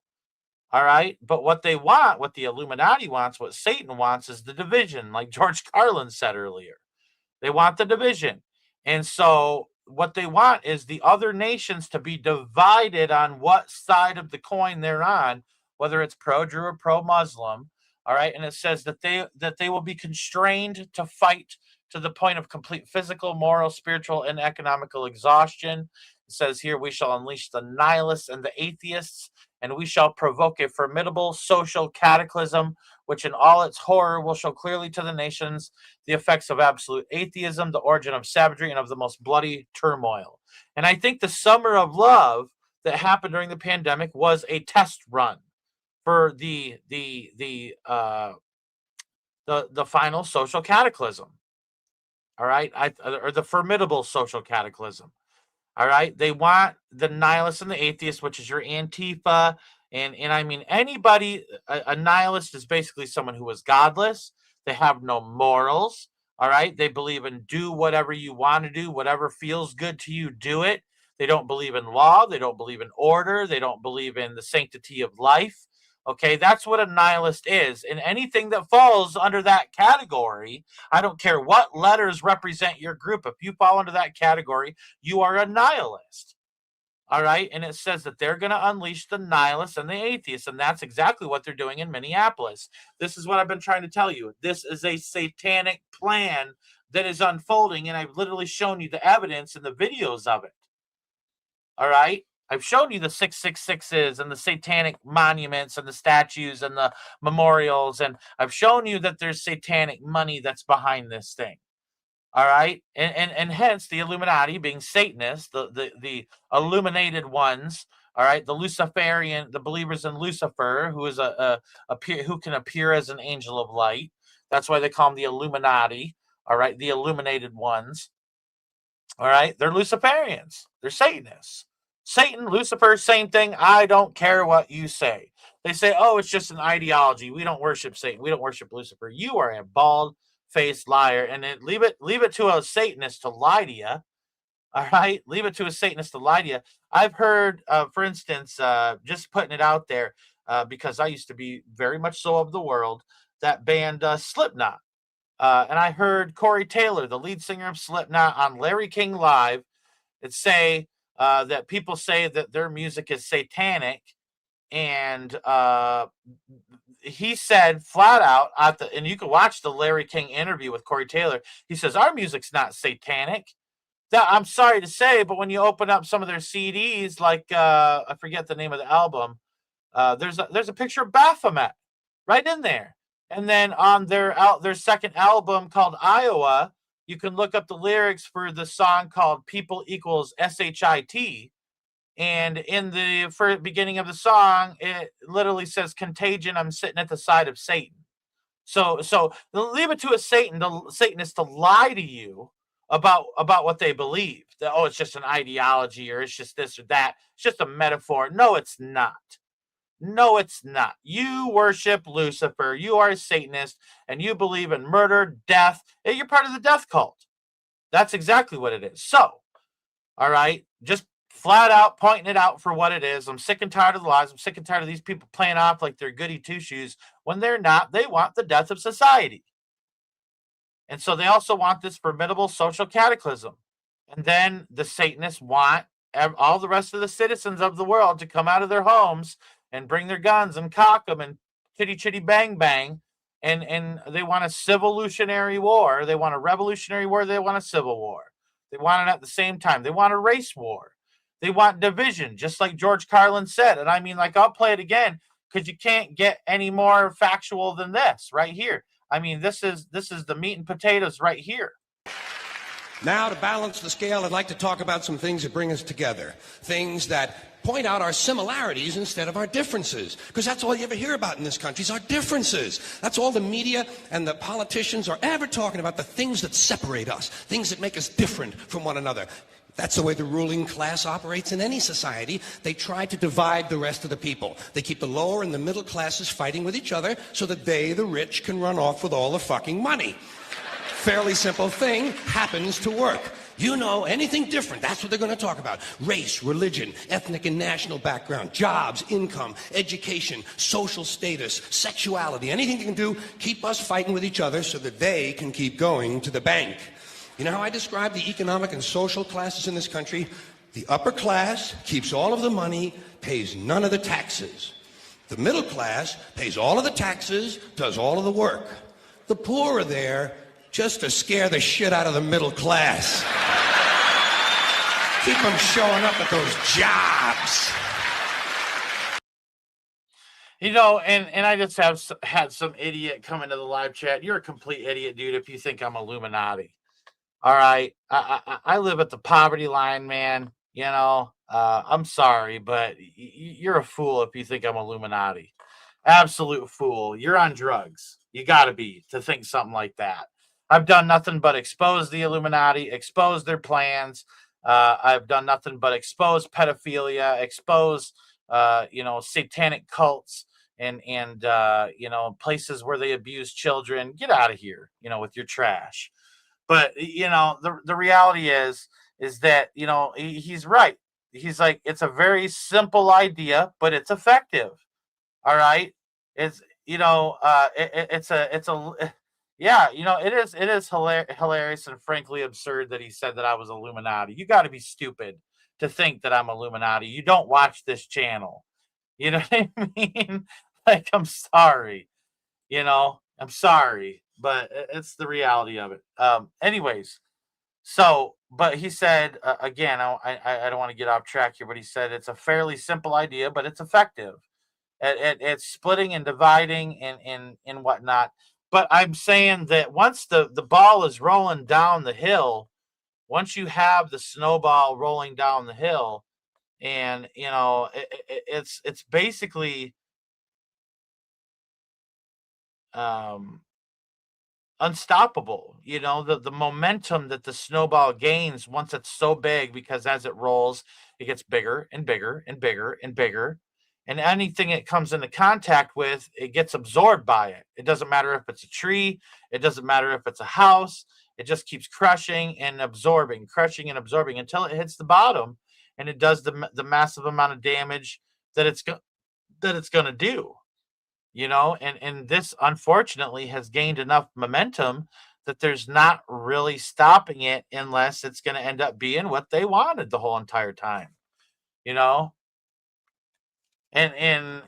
All right. But what they want, what the Illuminati wants, what Satan wants is the division, like George Carlin said earlier. They want the division. And so what they want is the other nations to be divided on what side of the coin they're on, whether it's pro-Jew or pro-Muslim. All right. And it says that they will be constrained to fight to the point of complete physical, moral, spiritual, and economical exhaustion. It says here, we shall unleash the nihilists and the atheists, and we shall provoke a formidable social cataclysm, which in all its horror will show clearly to the nations the effects of absolute atheism, the origin of savagery, and of the most bloody turmoil. And I think the summer of love that happened during the pandemic was a test run for the final social cataclysm. All right, or the formidable social cataclysm. All right, they want the nihilists and the atheists, which is your Antifa, and I mean anybody. A nihilist is basically someone who is godless. They have no morals. All right, they believe in do whatever you want to do, whatever feels good to you, do it. They don't believe in law. They don't believe in order. They don't believe in the sanctity of life. Okay, that's what a nihilist is. And anything that falls under that category, I don't care what letters represent your group. If you fall under that category, you are a nihilist. All right, and it says that they're going to unleash the nihilists and the atheists, and that's exactly what they're doing in Minneapolis. This is what I've been trying to tell you. This is a satanic plan that is unfolding, and I've literally shown you the evidence and the videos of it. All right? I've shown you the 666s and the satanic monuments and the statues and the memorials, and I've shown you that there's satanic money that's behind this thing. All right, and hence the Illuminati being Satanists, the illuminated ones. All right, the Luciferian, the believers in Lucifer, who is who can appear as an angel of light. That's why they call them the Illuminati. All right, the illuminated ones. All right, they're Luciferians. They're Satanists. Satan, Lucifer, same thing. I don't care what you say. They say, oh, it's just an ideology. We don't worship Satan. We don't worship Lucifer. You are a bald-faced liar. And then leave it to a Satanist to lie to you. All right? Leave it to a Satanist to lie to you. I've heard, for instance, just putting it out there, because I used to be very much so of the world, that band Slipknot. And I heard Corey Taylor, the lead singer of Slipknot, on Larry King Live, say that people say that their music is satanic, and he said flat out and you can watch the Larry King interview with Corey Taylor. He says our music's not satanic. That I'm sorry to say, but when you open up some of their CDs, like I forget the name of the album, there's a picture of Baphomet right in there, and then on their second album called Iowa, you can look up the lyrics for the song called People Equals SHIT. And in the beginning of the song, it literally says contagion. I'm sitting at the side of Satan. So leave it to a Satanist to lie to you about what they believe. That, oh, it's just an ideology, or it's just this or that. It's just a metaphor. No, it's not. No, it's not. You worship Lucifer. You are a Satanist, and you believe in murder, death. You're part of the death cult. That's exactly what it is. So, all right, just flat out pointing it out for what it is. I'm sick and tired of the lies. I'm sick and tired of these people playing off like they're goody two-shoes when they're not. They want the death of society. And so they also want this formidable social cataclysm. And then the Satanists want all the rest of the citizens of the world to come out of their homes and bring their guns and cock them and chitty chitty bang bang. And they want a civolutionary war. They want a revolutionary war. They want a civil war. They want it at the same time. They want a race war. They want division, just like George Carlin said. And I mean, like, I'll play it again because you can't get any more factual than this right here. I mean, this is the meat and potatoes right here. Now, to balance the scale, I'd like to talk about some things that bring us together. Things that point out our similarities instead of our differences. Because that's all you ever hear about in this country is our differences. That's all the media and the politicians are ever talking about, the things that separate us, things that make us different from one another. That's the way the ruling class operates in any society. They try to divide the rest of the people. They keep the lower and the middle classes fighting with each other so that they, the rich, can run off with all the fucking money. Fairly simple thing, happens to work. You know, anything different, that's what they're going to talk about. Race, religion, ethnic and national background, jobs, income, education, social status, sexuality, anything they can do, keep us fighting with each other so that they can keep going to the bank. You know how I describe the economic and social classes in this country? The upper class keeps all of the money, pays none of the taxes. The middle class pays all of the taxes, does all of the work. The poor are there just to scare the shit out of the middle class. Keep them showing up at those jobs. You know, and I just had some idiot come into the live chat. You're a complete idiot, dude, if you think I'm Illuminati. All right. I live at the poverty line, man. You know, I'm sorry, but you're a fool if you think I'm Illuminati. Absolute fool. You're on drugs. You got to be to think something like that. I've done nothing but expose the Illuminati, expose their plans. I've done nothing but expose pedophilia, expose, satanic cults and places where they abuse children. Get out of here, with your trash. But, the reality is that, he's right. He's like, it's a very simple idea, but it's effective. All right. It is hilarious and frankly absurd that he said that I was Illuminati. You got to be stupid to think that I'm Illuminati. You don't watch this channel. You know what I mean? Like, I'm sorry. I'm sorry, but it's the reality of it. Anyways, but he said, again, I don't want to get off track here, but he said it's a fairly simple idea, but it's effective at splitting and dividing and whatnot. But I'm saying that once the ball is rolling down the hill, once you have the snowball rolling down the hill, and it's basically unstoppable. The momentum that the snowball gains once it's so big, because as it rolls, it gets bigger and bigger and bigger and bigger. And anything it comes into contact with, it gets absorbed by it. It doesn't matter if it's a tree. It doesn't matter if it's a house. It just keeps crushing and absorbing until it hits the bottom, and it does the massive amount of damage that it's going to do. And this unfortunately has gained enough momentum that there's not really stopping it unless it's going to end up being what they wanted the whole entire time. And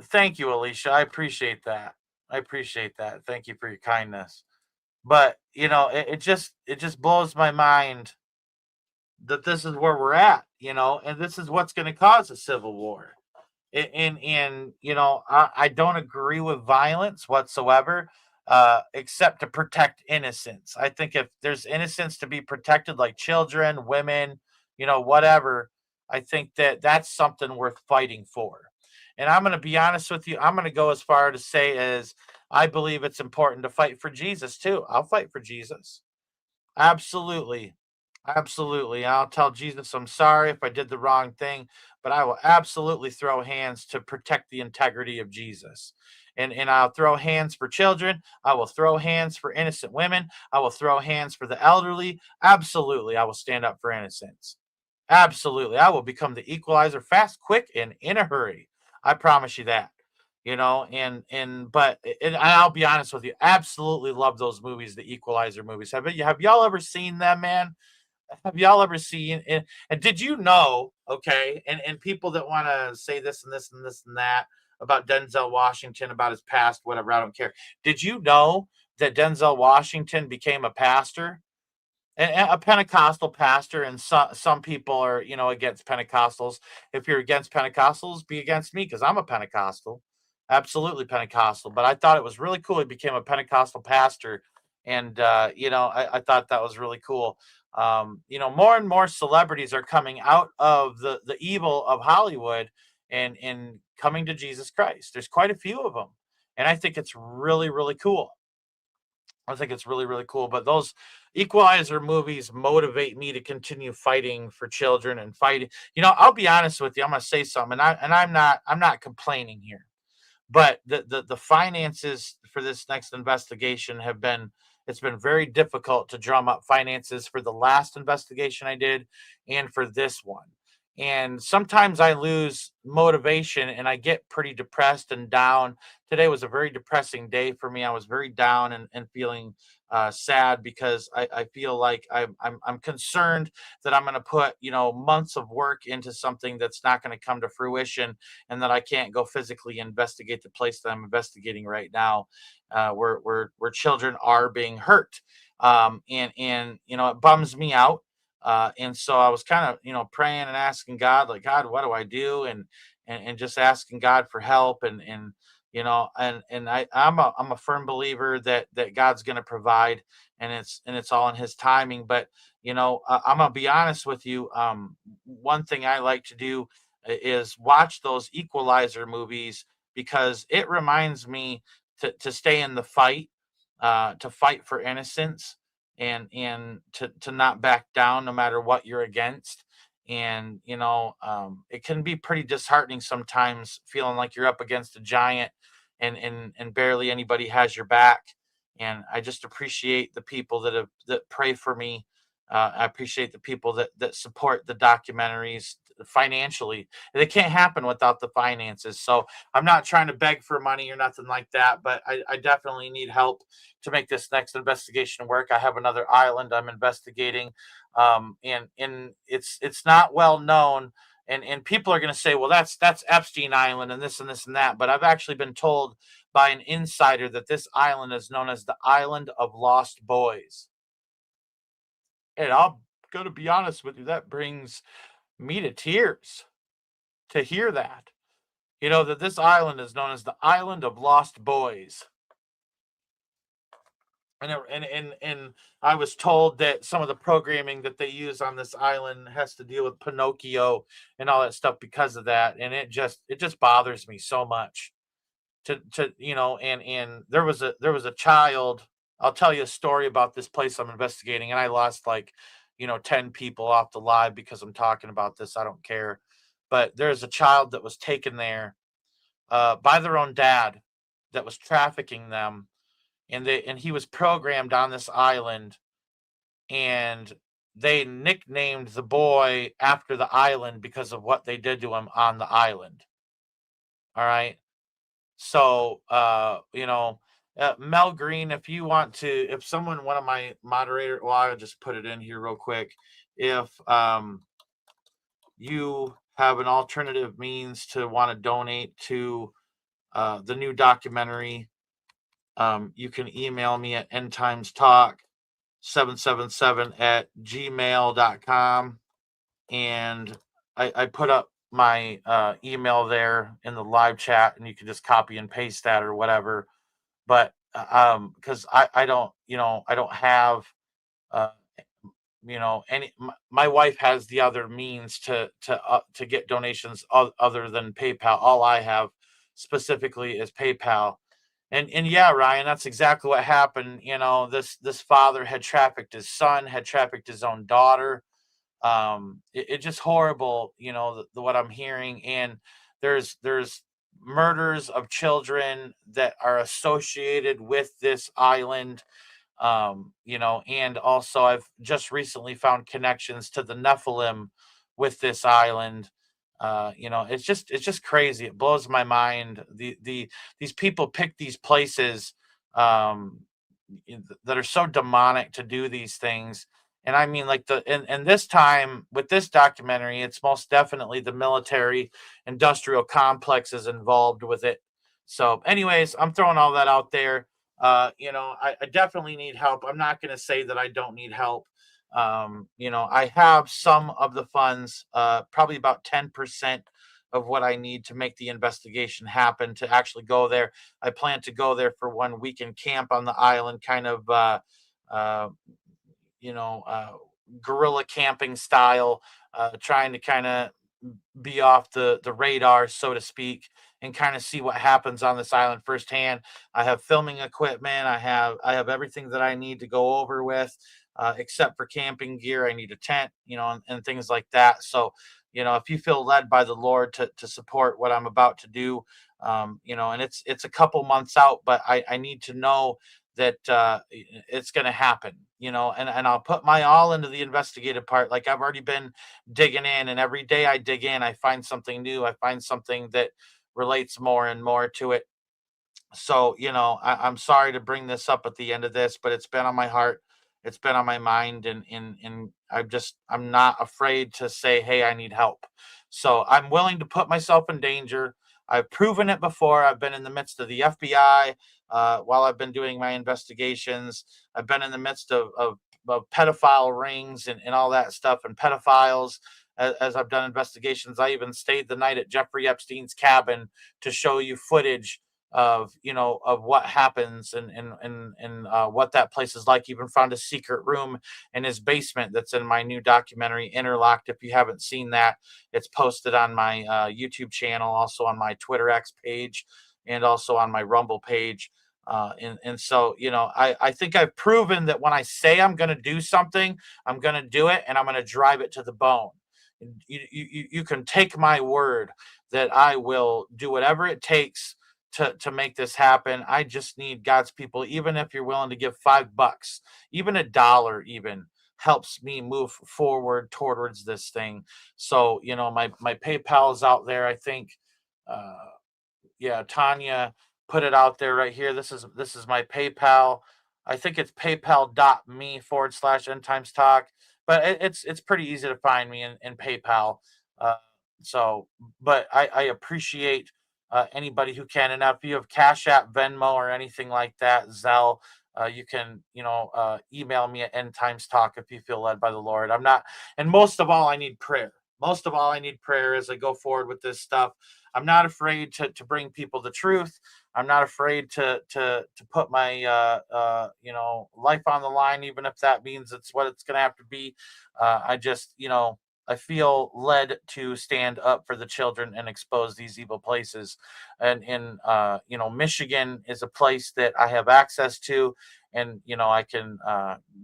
thank you, Alicia. I appreciate that. Thank you for your kindness. But it just blows my mind that this is where we're at, and this is what's going to cause a civil war. And I don't agree with violence whatsoever, except to protect innocence. I think if there's innocence to be protected, like children, women, whatever, I think that that's something worth fighting for. And I'm going to be honest with you. I'm going to go as far to say as I believe it's important to fight for Jesus too. I'll fight for Jesus. Absolutely. I'll tell Jesus I'm sorry if I did the wrong thing, but I will absolutely throw hands to protect the integrity of Jesus. And I'll throw hands for children. I will throw hands for innocent women. I will throw hands for the elderly. Absolutely. I will stand up for innocence. Absolutely. I will become the equalizer fast, quick, and in a hurry. I promise you that. But I'll be honest with you. Absolutely love those movies, the Equalizer movies. Have y'all ever seen them, man? have y'all ever seen, and did you know, okay, and people that want to say this and this and this and that about Denzel Washington, about his past, whatever, I don't care. Did you know that Denzel Washington became a pastor? And a Pentecostal pastor, and some people are, against Pentecostals. If you're against Pentecostals, be against me, because I'm a Pentecostal, absolutely Pentecostal. But I thought it was really cool. He became a Pentecostal pastor, and I thought that was really cool. More and more celebrities are coming out of the evil of Hollywood and coming to Jesus Christ. There's quite a few of them, and I think it's really, really cool. I think it's really, really cool. But those Equalizer movies motivate me to continue fighting for children and fighting. I'll be honest with you. I'm gonna say something, and I'm not complaining here, but the finances for this next investigation it's been very difficult to drum up finances for the last investigation I did and for this one. And sometimes I lose motivation and I get pretty depressed and down. Today was a very depressing day for me. I was very down and feeling sad, because I feel like I'm concerned that I'm going to put months of work into something that's not going to come to fruition, and that I can't go physically investigate the place that I'm investigating right now, where children are being hurt, and it bums me out. And so I was kind of, praying and asking God, like, God, what do I do? And just asking God for help. And I'm a firm believer that God's going to provide, and it's all in his timing. But, I'm going to be honest with you. One thing I like to do is watch those Equalizer movies, because it reminds me to stay in the fight, to fight for innocence, and to not back down no matter what you're against. And it can be pretty disheartening sometimes, feeling like you're up against a giant and barely anybody has your back. And I just appreciate the people that pray for me. I appreciate the people that support the documentaries financially. They can't happen without the finances. So I'm not trying to beg for money or nothing like that, but I definitely need help to make this next investigation work. I have another island I'm investigating, and it's not well known. And people are going to say, well, that's Epstein Island and this and this and that. But I've actually been told by an insider that this island is known as the Island of Lost Boys. And I'm going to be honest with you, that brings me to tears to hear that. That this island is known as the Island of Lost Boys. And I was told that some of the programming that they use on this island has to deal with Pinocchio and all that stuff because of that. And it just bothers me so much to and there was a child. I'll tell you a story about this place I'm investigating, and I lost 10 people off the live because I'm talking about this. I don't care. But there's a child that was taken there by their own dad that was trafficking them. And he was programmed on this island, and they nicknamed the boy after the island because of what they did to him on the island. All right. So, Mel Green, if someone, one of my moderator, well, I'll just put it in here real quick. If you have an alternative means to want to donate to the new documentary, you can email me at endtimestalk777@gmail.com. And I put up my email there in the live chat, and you can just copy and paste that or whatever. But because I don't have my wife has the other means to get donations other than PayPal. All I have specifically is PayPal. And yeah, Ryan, that's exactly what happened. This father had trafficked his son, had trafficked his own daughter. It's just horrible, what I'm hearing. And there's murders of children that are associated with this island. And also I've just recently found connections to the Nephilim with this island. It's just crazy. It blows my mind. These people pick these places that are so demonic to do these things. And I mean, like and this time with this documentary, it's most definitely the military industrial complex is involved with it. So, anyways, I'm throwing all that out there. I definitely need help. I'm not going to say that I don't need help. I have some of the funds, probably about 10% of what I need to make the investigation happen to actually go there. I plan to go there for 1 weekend camp on the island, kind of, uh, you know, uh, guerrilla camping style, trying to kind of be off the radar, so to speak, and kind of see what happens on this island firsthand. I have filming equipment. I have everything that I need to go over with, except for camping gear. I need a tent, and things like that. So, if you feel led by the Lord to support what I'm about to do, and it's a couple months out, but I need to know that it's going to happen, and I'll put my all into the investigative part. Like I've already been digging in, and every day I dig in, I find something new. I find something that relates more and more to it. So, I'm sorry to bring this up at the end of this, but it's been on my heart. It's been on my mind, and I'm not afraid to say, hey, I need help. So I'm willing to put myself in danger. I've proven it before. I've been in the midst of the FBI while I've been doing my investigations. I've been in the midst of pedophile rings and all that stuff, and pedophiles as I've done investigations. I even stayed the night at Jeffrey Epstein's cabin to show you footage of what happens and what that place is like. Even found a secret room in his basement that's in my new documentary Interlocked. If you haven't seen that, it's posted on my YouTube channel, also on my Twitter X page, and also on my Rumble page. So I think I've proven that when I say I'm going to do something, I'm going to do it, and I'm going to drive it to the bone. You can take my word that I will do whatever it takes to make this happen. I just need God's people. Even if you're willing to give $5, even $1, even helps me move forward towards this thing. So, my PayPal is out there. I think, Tanya put it out there right here. This is my PayPal. I think it's paypal.me/end times talk, but it's pretty easy to find me in PayPal. But I appreciate anybody who can. And if you have Cash App, Venmo, or anything like that, Zelle, you can, email me at End Times Talk if you feel led by the Lord. And most of all, I need prayer. Most of all, I need prayer as I go forward with this stuff. I'm not afraid to bring people the truth. I'm not afraid to put my life on the line, even if that means it's what it's going to have to be. I feel led to stand up for the children and expose these evil places. And Michigan is a place that I have access to, and I can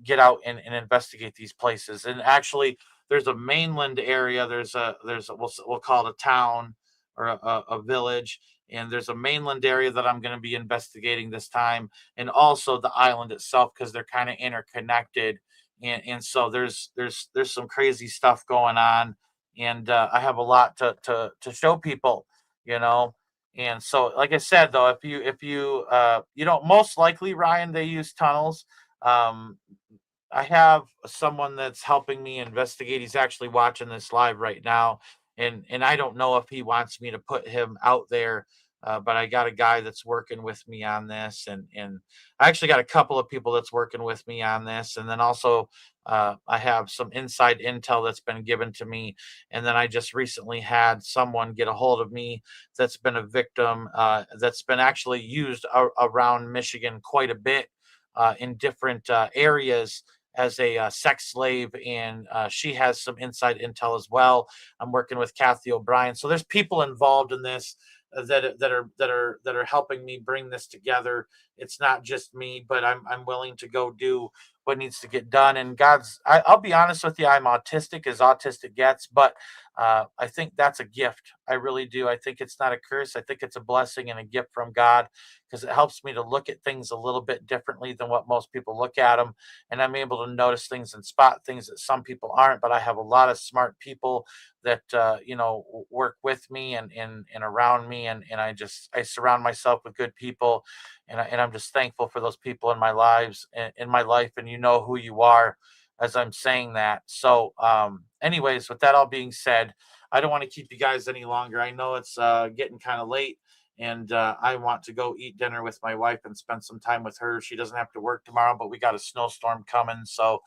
get out and investigate these places. And actually, there's a mainland area. We'll call it a town or a village, and there's a mainland area that I'm going to be investigating this time, and also the island itself, because they're kind of interconnected. And so there's some crazy stuff going on, and I have a lot to show people, And so, like I said, though, if you most likely, Ryan, they use tunnels. I have someone that's helping me investigate. He's actually watching this live right now, and I don't know if he wants me to put him out there. But I got a guy that's working with me on this, and I actually got a couple of people that's working with me on this. And then also I have some inside intel that's been given to me. And then I just recently had someone get a hold of me that's been a victim that's been actually used around Michigan quite a bit in different areas as a sex slave, and she has some inside intel as well. I'm working with Kathy O'Brien. So there's people involved in this that are helping me bring this together. It's not just me, but I'm willing to go do what needs to get done. And I'll be honest with you, I'm autistic as autistic gets, but I think that's a gift. I really do. I think it's not a curse. I think it's a blessing and a gift from God, because it helps me to look at things a little bit differently than what most people look at them. And I'm able to notice things and spot things that some people aren't. But I have a lot of smart people that work with me and around me, and I surround myself with good people, and I'm just thankful for those people in my life. And you know who you are. as I'm saying that. So anyways, with that all being said, I don't want to keep you guys any longer. I know it's getting kind of late, and I want to go eat dinner with my wife and spend some time with her. She doesn't have to work tomorrow, but we got a snowstorm coming. So,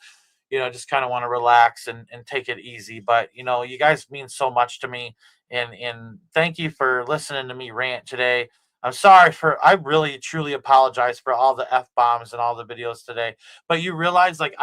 just kind of want to relax and take it easy. But, you guys mean so much to me. And thank you for listening to me rant today. I really truly apologize for all the F-bombs and all the videos today. But you realize, like,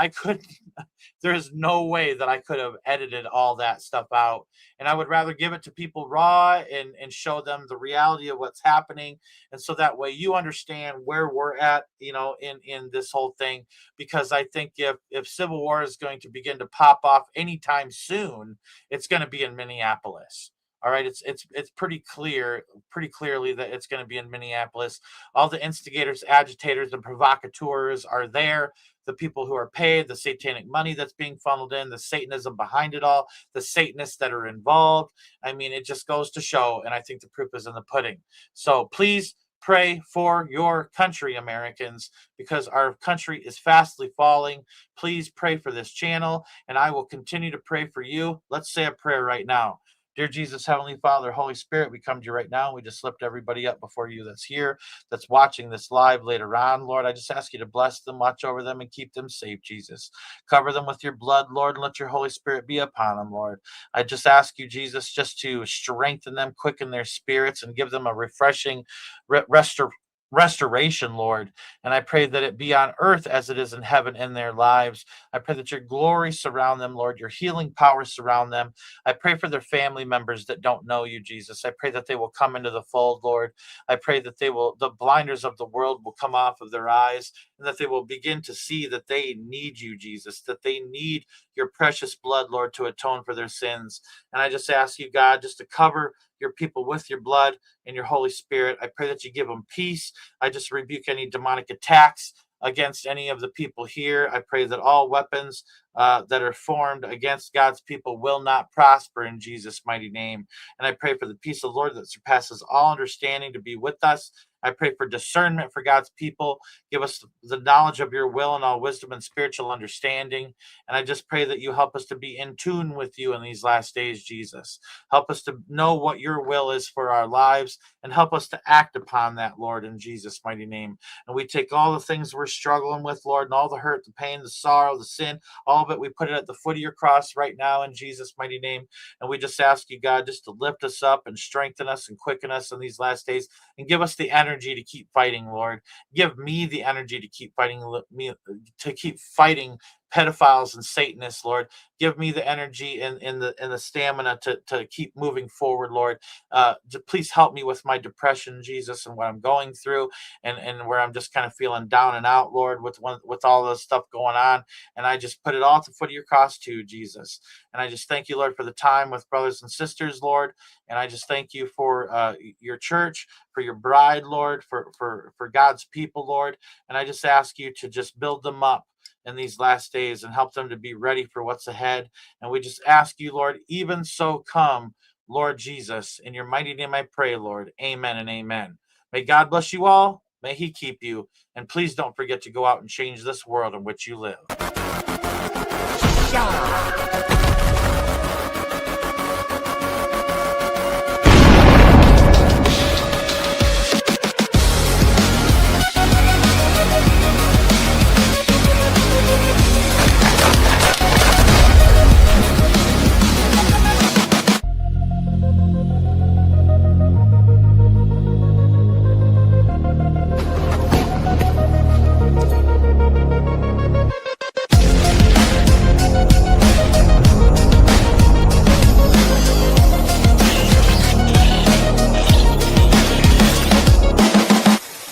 there's no way that I could have edited all that stuff out. And I would rather give it to people raw and show them the reality of what's happening. And so that way you understand where we're at, in this whole thing. Because I think if civil war is going to begin to pop off anytime soon, it's going to be in Minneapolis. All right, it's pretty clearly that it's going to be in Minneapolis. All the instigators, agitators, and provocateurs are there. The people who are paid, the satanic money that's being funneled in, the Satanism behind it all, the Satanists that are involved. I mean, it just goes to show, and I think the proof is in the pudding. So please pray for your country, Americans, because our country is fastly falling. Please pray for this channel, and I will continue to pray for you. Let's say a prayer right now. Dear Jesus, Heavenly Father, Holy Spirit, we come to you right now. We just lift everybody up before you that's here, that's watching this live later on. Lord, I just ask you to bless them, watch over them, and keep them safe, Jesus. Cover them with your blood, Lord, and let your Holy Spirit be upon them, Lord. I just ask you, Jesus, just to strengthen them, quicken their spirits, and give them a refreshing restoration, Lord. And I pray that it be on earth as it is in heaven in their lives. I pray that your glory surround them, Lord, your healing power surround them. I pray for their family members that don't know you, Jesus. I pray that they will come into the fold, Lord. I pray that the blinders of the world will come off of their eyes, and that they will begin to see that they need you, Jesus, that they need your precious blood, Lord, to atone for their sins. And I just ask you, God, just to cover your people with your blood and your Holy Spirit. I pray that you give them peace. I just rebuke any demonic attacks against any of the people here. I pray that all weapons that are formed against God's people will not prosper in Jesus' mighty name. And I pray for the peace of the Lord that surpasses all understanding to be with us. I pray for discernment for God's people. Give us the knowledge of your will and all wisdom and spiritual understanding. And I just pray that you help us to be in tune with you in these last days, Jesus. Help us to know what your will is for our lives, and help us to act upon that, Lord, in Jesus' mighty name. And we take all the things we're struggling with, Lord, and all the hurt, the pain, the sorrow, the sin, all of it, we put it at the foot of your cross right now in Jesus' mighty name. And we just ask you, God, just to lift us up and strengthen us and quicken us in these last days, and give us the energy to keep fighting, Lord. Give me the energy to keep fighting, pedophiles and Satanists, Lord. Give me the energy and the stamina to keep moving forward, Lord. Please help me with my depression, Jesus, and what I'm going through, and where I'm just kind of feeling down and out, Lord, with all this stuff going on. And I just put it all at the foot of your cross too, Jesus. And I just thank you, Lord, for the time with brothers and sisters, Lord. And I just thank you for your church, for your bride, Lord, for God's people, Lord. And I just ask you to just build them up in these last days and help them to be ready for what's ahead. And we just ask you, Lord, even so come, Lord Jesus. In your mighty name I pray, Lord. Amen and amen. May God bless you all. May he keep you. And please don't forget to go out and change this world in which you live.